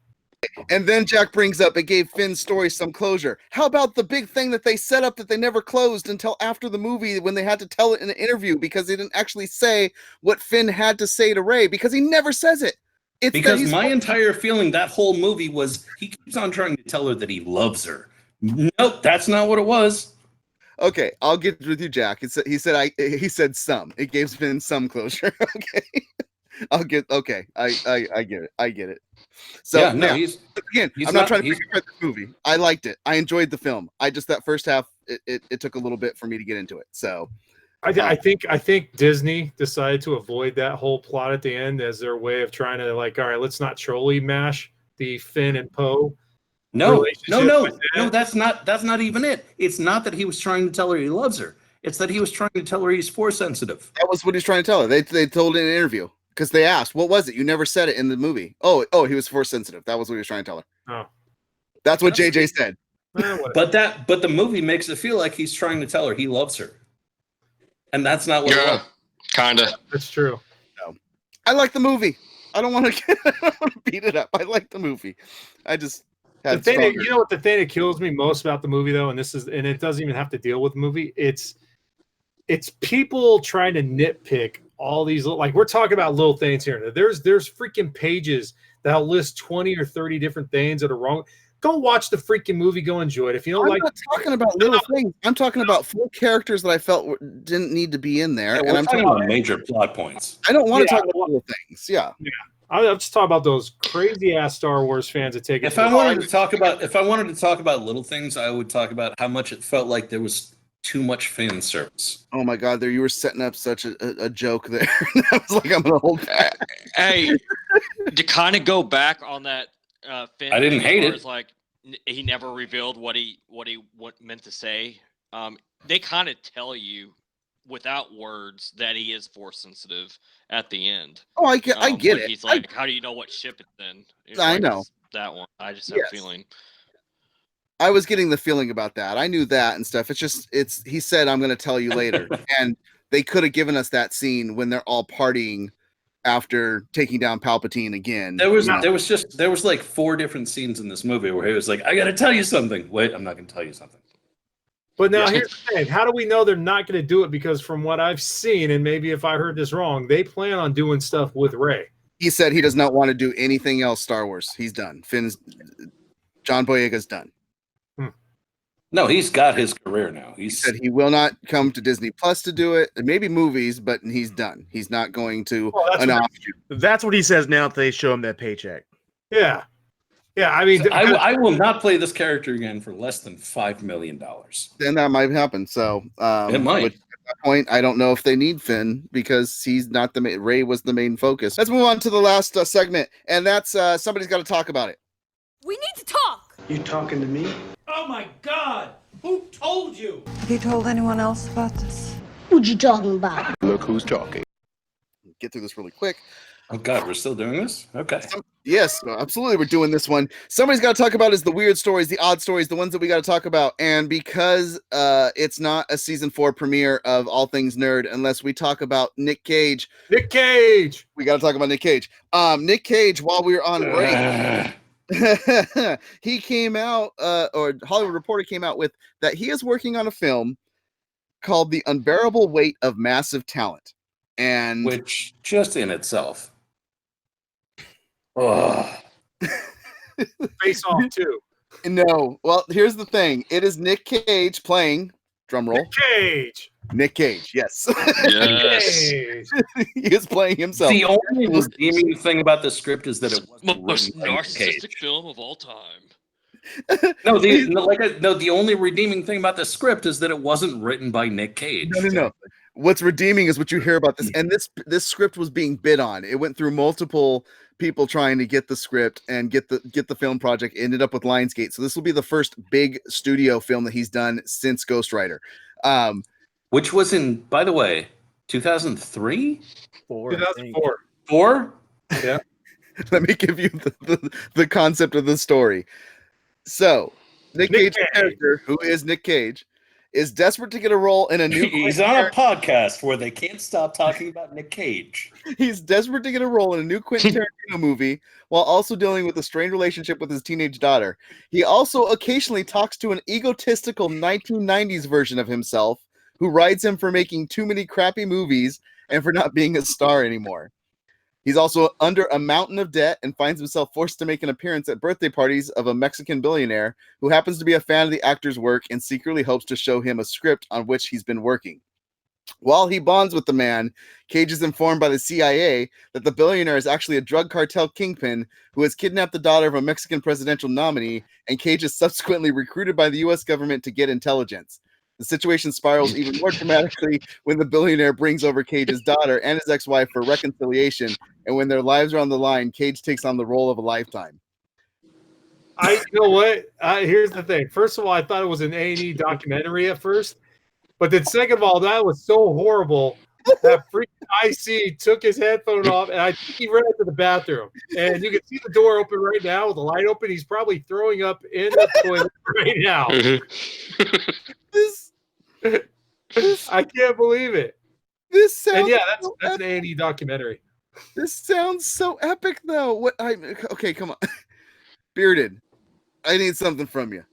And then Jack brings up it gave Finn's story some closure. How about the big thing that they set up that they never closed until after the movie when they had to tell it in an interview because they didn't actually say what Finn had to say to Rey because he never says it. It's because my entire feeling that whole movie was he keeps on trying to tell her that he loves her. Nope, that's not what it was. Okay, I'll get with you, Jack. He said some. It gave Finn some closure. Okay. I get it. I get it. So I'm not trying to regret the movie. I liked it. I enjoyed the film. That first half, it took a little bit for me to get into it. So I think Disney decided to avoid that whole plot at the end as their way of trying to all right, let's not trolley mash the Finn and Poe. No, that's not even it. It's not that he was trying to tell her he loves her. It's that he was trying to tell her he's force sensitive. That was what he's trying to tell her. They told in an interview. Because they asked, what was it? You never said it in the movie. Oh, he was force sensitive. That was what he was trying to tell her. Oh. That's what JJ said. But the movie makes it feel like he's trying to tell her he loves her. And that's not what it was. Kinda. That's true. No. I like the movie. I don't want to beat it up. I like the movie. I just had the thing that kills me most about the movie though, and it doesn't even have to deal with the movie, it's people trying to nitpick all these we're talking about little things here. There's freaking pages that'll list 20 or 30 different things that are wrong. Go watch the freaking movie. Go enjoy it. If you don't I'm not talking about little things. I'm talking about full characters that I felt didn't need to be in there. Yeah, and I'm talking about major plot points. I don't want to talk about little things. Yeah. I'm just talking about those crazy ass Star Wars fans that take it. If I wanted to talk about little things, I would talk about how much it felt like there was too much fan service. Oh my God, there you were setting up such a joke there. I was like, I'm gonna hold back. Hey, to kind of go back on that, Finn, I didn't as hate far it. as, like, he never revealed what he meant to say. They kind of tell you without words that he is force sensitive at the end. Oh, I get When it. he's like, "How do you know what ship it's in?" It's I like, know. "It's that one." I just have Yes. a feeling. I was getting the feeling about that. I knew that and stuff. He said, I'm going to tell you later. And they could have given us that scene when they're all partying after taking down Palpatine again. There was like 4 different scenes in this movie where he was like, I got to tell you something. Wait, I'm not going to tell you something. But now Yeah. here's the thing. How do we know they're not going to do it? Because from what I've seen, and maybe if I heard this wrong, they plan on doing stuff with Rey. He said he does not want to do anything else Star Wars. He's done. John Boyega's done. No, he's got his career now. He said he will not come to Disney Plus to do it. Maybe movies, but he's done. He's not going to an option. That's what he says now that they show him that paycheck. Yeah. Yeah, I mean, I will not play this character again for less than $5 million. Then that might happen. So It might. At that point, I don't know if they need Finn because he's not the main. Rey was the main focus. Let's move on to the last segment, and that's somebody's got to talk about it. We need to talk. You talking to me? Oh my God! Who told you? Have you told anyone else about this? What you talking about? Look who's talking. Get through this really quick. Oh God, we're still doing this? Okay. Yes, absolutely. We're doing this one. Somebody's got to talk about is the weird stories, the odd stories, the ones that we got to talk about. And because it's not a season 4 premiere of All Things Nerd, unless we talk about Nic Cage. Nic Cage. We got to talk about Nic Cage. Nic Cage, while we were on break, he came out, or Hollywood Reporter came out with that he is working on a film called The Unbearable Weight of Massive Talent. And which just in itself. Oh. Face Off too. No, well, here's the thing. It is Nic Cage playing, drum roll. Nic Cage, yes. Yes. He is playing himself. The only redeeming thing about the script is that it was Most narcissistic film of all time. The only redeeming thing about the script is that it wasn't written by Nic Cage. No. What's redeeming is what you hear about this, and this script was being bid on. It went through multiple people trying to get the script and get the film project. It ended up with Lionsgate, so this will be the first big studio film that he's done since Ghost Rider, which was in, by the way, 2003. 2004. 4. Yeah. Let me give you the concept of the story. So, Nic Cage's character, who is Nic Cage, is desperate to get a role in a new. He's on a podcast where they can't stop talking about Nic Cage. He's desperate to get a role in a new Quentin Tarantino movie while also dealing with a strained relationship with his teenage daughter. He also occasionally talks to an egotistical 1990s version of himself who rides him for making too many crappy movies and for not being a star anymore. He's also under a mountain of debt and finds himself forced to make an appearance at birthday parties of a Mexican billionaire who happens to be a fan of the actor's work and secretly hopes to show him a script on which he's been working. While he bonds with the man, Cage is informed by the CIA that the billionaire is actually a drug cartel kingpin who has kidnapped the daughter of a Mexican presidential nominee, and Cage is subsequently recruited by the U.S. government to get intelligence. The situation spirals even more dramatically when the billionaire brings over Cage's daughter and his ex-wife for reconciliation, and when their lives are on the line, Cage takes on the role of a lifetime. You know what? Here's the thing. First of all, I thought it was an A&E documentary at first, but then second of all, that was so horrible that freaking IC took his headphone off, and I think he ran into the bathroom. And you can see the door open right now with the light open. He's probably throwing up in the toilet right now. I can't believe it. This sounds and yeah, that's an A&E documentary. This sounds so epic, though. Okay, come on, Bearded. I need something from you.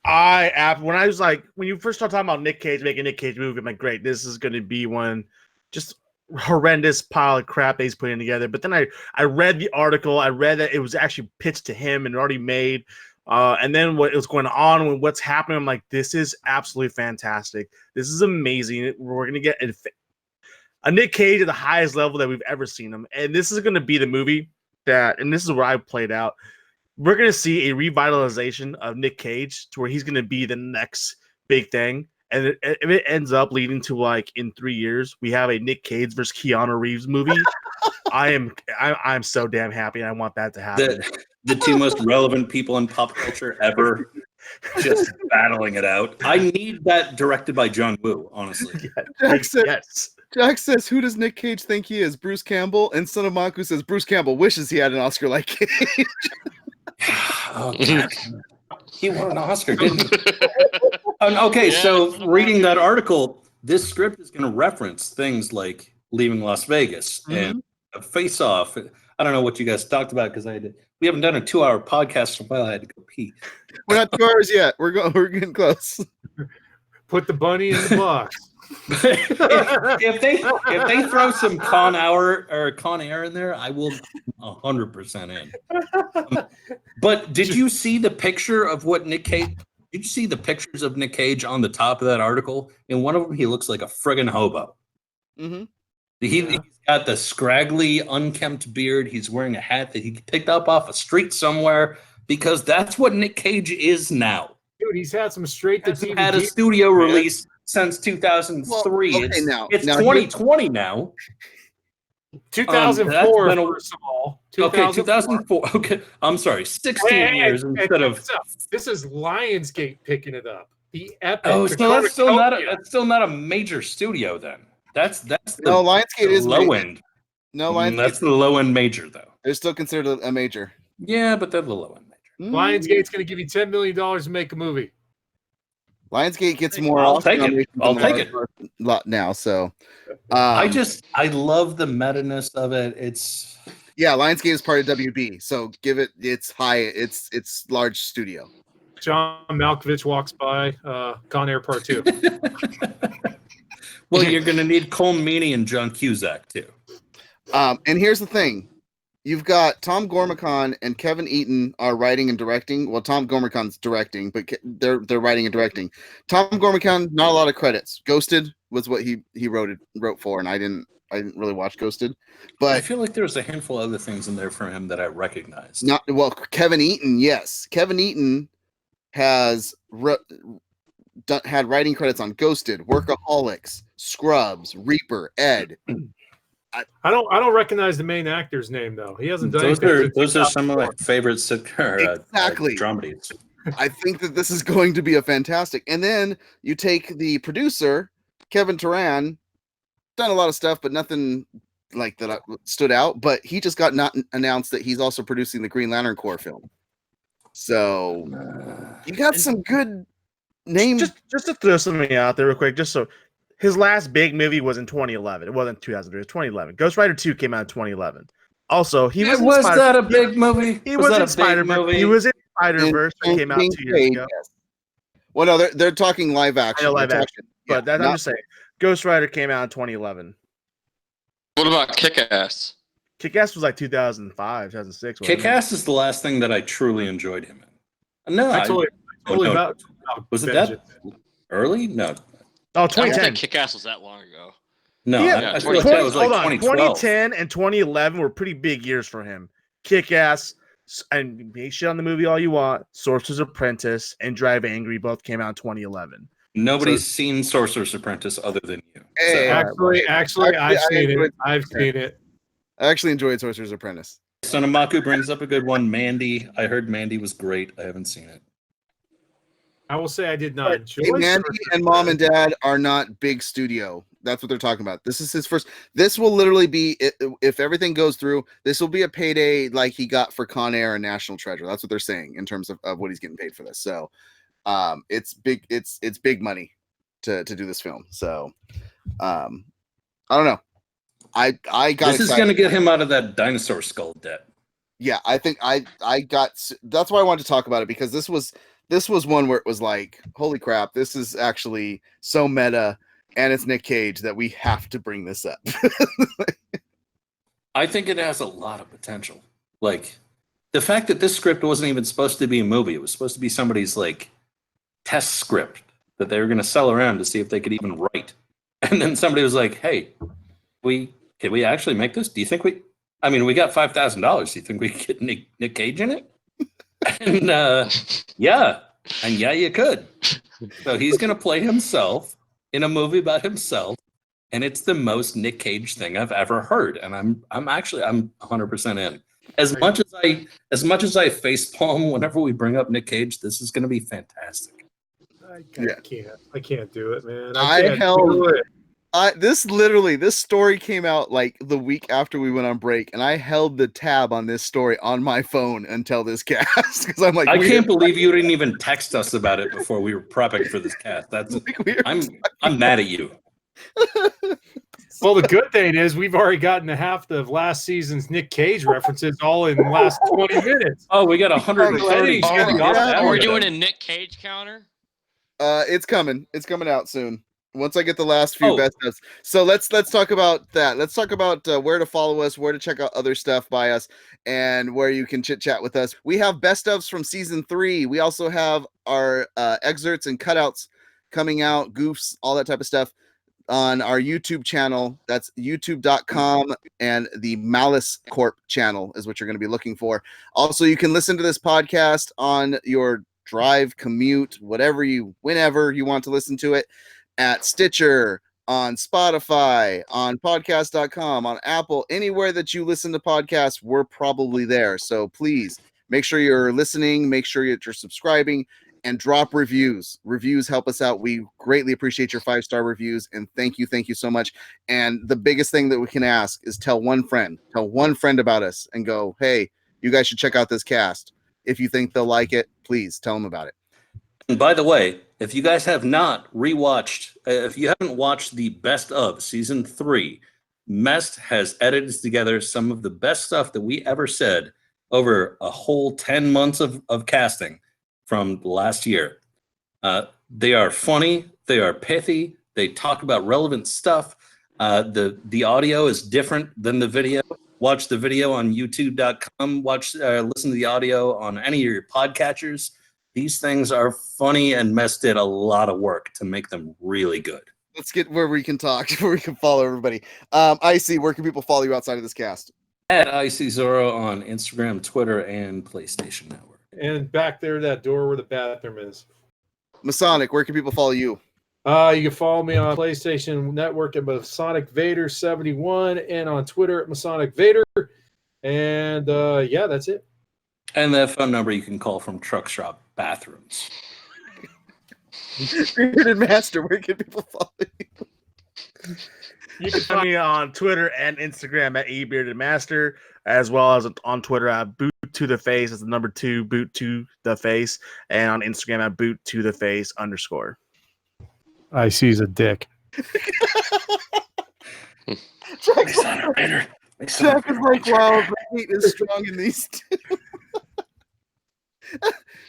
When you first started talking about Nic Cage making a Nic Cage movie, I'm like, great, this is going to be one just horrendous pile of crap that he's putting together. But then I read the article. I read that it was actually pitched to him and already made. And then what was going on and what's happening, I'm like, this is absolutely fantastic. This is amazing. We're going to get a Nic Cage at the highest level that we've ever seen him. And this is going to be the movie that, and this is where I played out, we're going to see a revitalization of Nic Cage to where he's going to be the next big thing. And if it ends up leading to, like, in 3 years, we have a Nic Cage versus Keanu Reeves movie, I'm so damn happy, and I want that to happen. The two most relevant people in pop culture ever just battling it out. I need that directed by John Woo, honestly. Jack says, who does Nic Cage think he is? Bruce Campbell? And Son of Maku says, Bruce Campbell wishes he had an Oscar like Cage. Oh, God. He won an Oscar, didn't he? Okay, so reading that article, this script is going to reference things like Leaving Las Vegas and Face Off. I don't know what you guys talked about because we haven't done a 2-hour podcast in a while. I had to go pee. We're not 2 hours yet. We're getting close. Put the bunny in the box. if they throw some Con Air in there, I will 100% in. But did you see the picture of what Nic Cage? Did you see the pictures of Nic Cage on the top of that article? In one of them, he looks like a friggin' hobo. Mm-hmm. He's got the scraggly, unkempt beard. He's wearing a hat that he picked up off a street somewhere because that's what Nic Cage is now. Dude, he's had some straight to TV. Had a studio release since 2003. Well, okay, it's 2020 now. 2004, first of all. 2004. Okay, I'm sorry, 16 years instead of. This is Lionsgate picking it up. The epic. Oh, so that's still not a major studio then. That's the Lionsgate is low major. end. No, Lionsgate. That's the low end major though. They're still considered a major. Yeah, but they're the low end major. Lionsgate's going to give you $10 million to make a movie. Lionsgate gets more. I'll take it. I'll take it. Now, so I love the meta-ness of it. It's Lionsgate is part of WB, so give it its large studio. John Malkovich walks by. Con Air Part 2. Well, you're going to need Cole Meany and John Cusack too. And here's the thing. You've got Tom Gormican and Kevin Eaton are writing and directing. Well, Tom Gormican's directing, but they're writing and directing. Tom Gormican, not a lot of credits. Ghosted was what he wrote for, and I didn't really watch Ghosted. But I feel like there was a handful of other things in there for him that I recognized. Kevin Eaton, yes. Kevin Eaton has had writing credits on Ghosted, Workaholics, Scrubs, Reaper, Ed. I don't recognize the main actor's name though. He hasn't done those are some of my favorite dramedies. I think that this is going to be a fantastic. And then you take the producer, Kevin Turan, done a lot of stuff, but nothing like that stood out. But he just got announced that he's also producing the Green Lantern Corps film. So you got some good names. Just to throw something out there real quick, just so. His last big movie was in 2011. It wasn't 2003. It was 2011. Ghost Rider 2 came out in 2011. Also, was that a big movie? He was in Spider-Man. He was in Spider-Verse that came out 2 years ago. Yes. Well, no, they're talking live action. I know live action. But I'm just saying. Ghost Rider came out in 2011. What about Kick-Ass? Kick-Ass was like 2005, 2006. Kick-Ass is the last thing that I truly enjoyed him in. No, was it that early? No. Oh, 2010. I don't 2010. think Kick-Ass was that long ago. No, Yeah, I feel like that was like 2012. 2010 and 2011 were pretty big years for him. Kick-Ass, and make shit on the movie all you want. Sorcerer's Apprentice and Drive Angry both came out in 2011. Nobody's seen Sorcerer's Apprentice other than you. Hey, Actually, I've seen it. I've seen it. I actually enjoyed Sorcerer's Apprentice. Son of Maku brings up a good one. Mandy. I heard Mandy was great. I haven't seen it. I will say I did not enjoy. Hey, Mandy and Mom and Dad are not big studio. That's what they're talking about. This is his first. This will literally be, if everything goes through, this will be a payday like he got for Con Air and National Treasure. That's what they're saying in terms of what he's getting paid for this. So it's big. It's big money to do this film. So I don't know. I got this is going to get him out of that dinosaur skull debt. Yeah, I think I got. That's why I wanted to talk about it, because this was one where it was like, holy crap, this is actually so meta, and it's Nic Cage that we have to bring this up. I think it has a lot of potential. Like the fact that this script wasn't even supposed to be a movie; it was supposed to be somebody's like test script that they were going to sell around to see if they could even write. And then somebody was like, "Hey, can we actually make this? Do you think we I mean, we got $5,000. Do you think we could get Nic Cage in it? And yeah, you could. So he's gonna play himself in a movie about himself, and it's the most Nic Cage thing I've ever heard. And I'm 100% in. As much as I facepalm whenever we bring up Nic Cage, this is gonna be fantastic. I can't do it, man. This story came out like the week after we went on break, and I held the tab on this story on my phone until this cast because I'm like, I can't believe you didn't even text us about it before we were prepping for this cast. That's I'm mad at you. Well, the good thing is we've already gotten half of last season's Nic Cage references all in the last 20 minutes. Oh, we got 130. Are we doing a Nic Cage counter? It's coming. It's coming out soon. Once I get the last few best ofs. So let's talk about that. Let's talk about where to follow us, where to check out other stuff by us, and where you can chit chat with us. We have best ofs from season 3. We also have our excerpts and cutouts coming out, goofs, all that type of stuff on our YouTube channel. That's youtube.com, and the Malice Corp channel is what you're going to be looking for. Also, you can listen to this podcast on your drive, commute, whenever you want to listen to it, at Stitcher, on Spotify, on podcast.com, on Apple, anywhere that you listen to podcasts, we're probably there. So please make sure you're listening, make sure that you're subscribing, and drop reviews. Reviews help us out. We greatly appreciate your 5-star reviews, and thank you so much. And the biggest thing that we can ask is tell one friend about us and go, hey, you guys should check out this cast. If you think they'll like it, please tell them about it. And by the way, if you guys have not rewatched, if you haven't watched the best of season 3, Mest has edited together some of the best stuff that we ever said over a whole 10 months of casting from last year. They are funny. They are pithy. They talk about relevant stuff. The audio is different than the video. Watch the video on youtube.com. Listen to the audio on any of your podcatchers. These things are funny, and Mest did a lot of work to make them really good. Let's get where we can talk, where we can follow everybody. Icy, where can people follow you outside of this cast? At Icy Zorro on Instagram, Twitter, and PlayStation Network. And back there, that door where the bathroom is. Masonic, where can people follow you? You can follow me on PlayStation Network at Masonic Vader 71 and on Twitter at Masonic Vader. And yeah, that's it. And that phone number you can call from Truck Shop Bathrooms. Bearded Master, where can people follow you? You can find me on Twitter and Instagram at eBeardedMaster, as well as on Twitter at Boot to the Face. That's the number 2, Boot to the Face, and on Instagram at Boot to the Face _. I sees a dick. Jack is like, wow, the hate is strong in these two.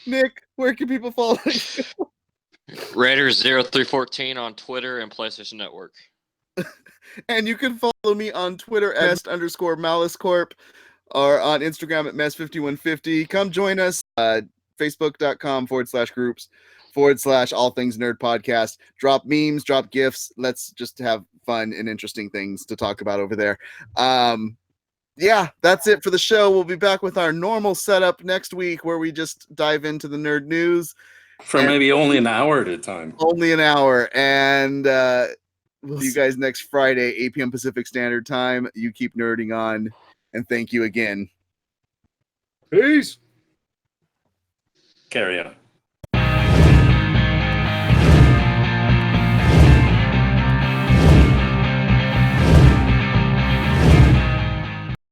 Nick, where can people follow you? Raiders0314 on Twitter and PlayStation Network. And you can follow me on Twitter at _Malice Corp, or on Instagram at Mess5150. Come join us, facebook.com/groups/ All Things Nerd Podcast. Drop memes, drop GIFs. Let's just have fun and interesting things to talk about over there. Yeah, that's it for the show. We'll be back with our normal setup next week, where we just dive into the nerd news. For maybe only an hour at a time. Only an hour. And we'll see you guys next Friday, 8 p.m. Pacific Standard Time. You keep nerding on. And thank you again. Peace. Carry on.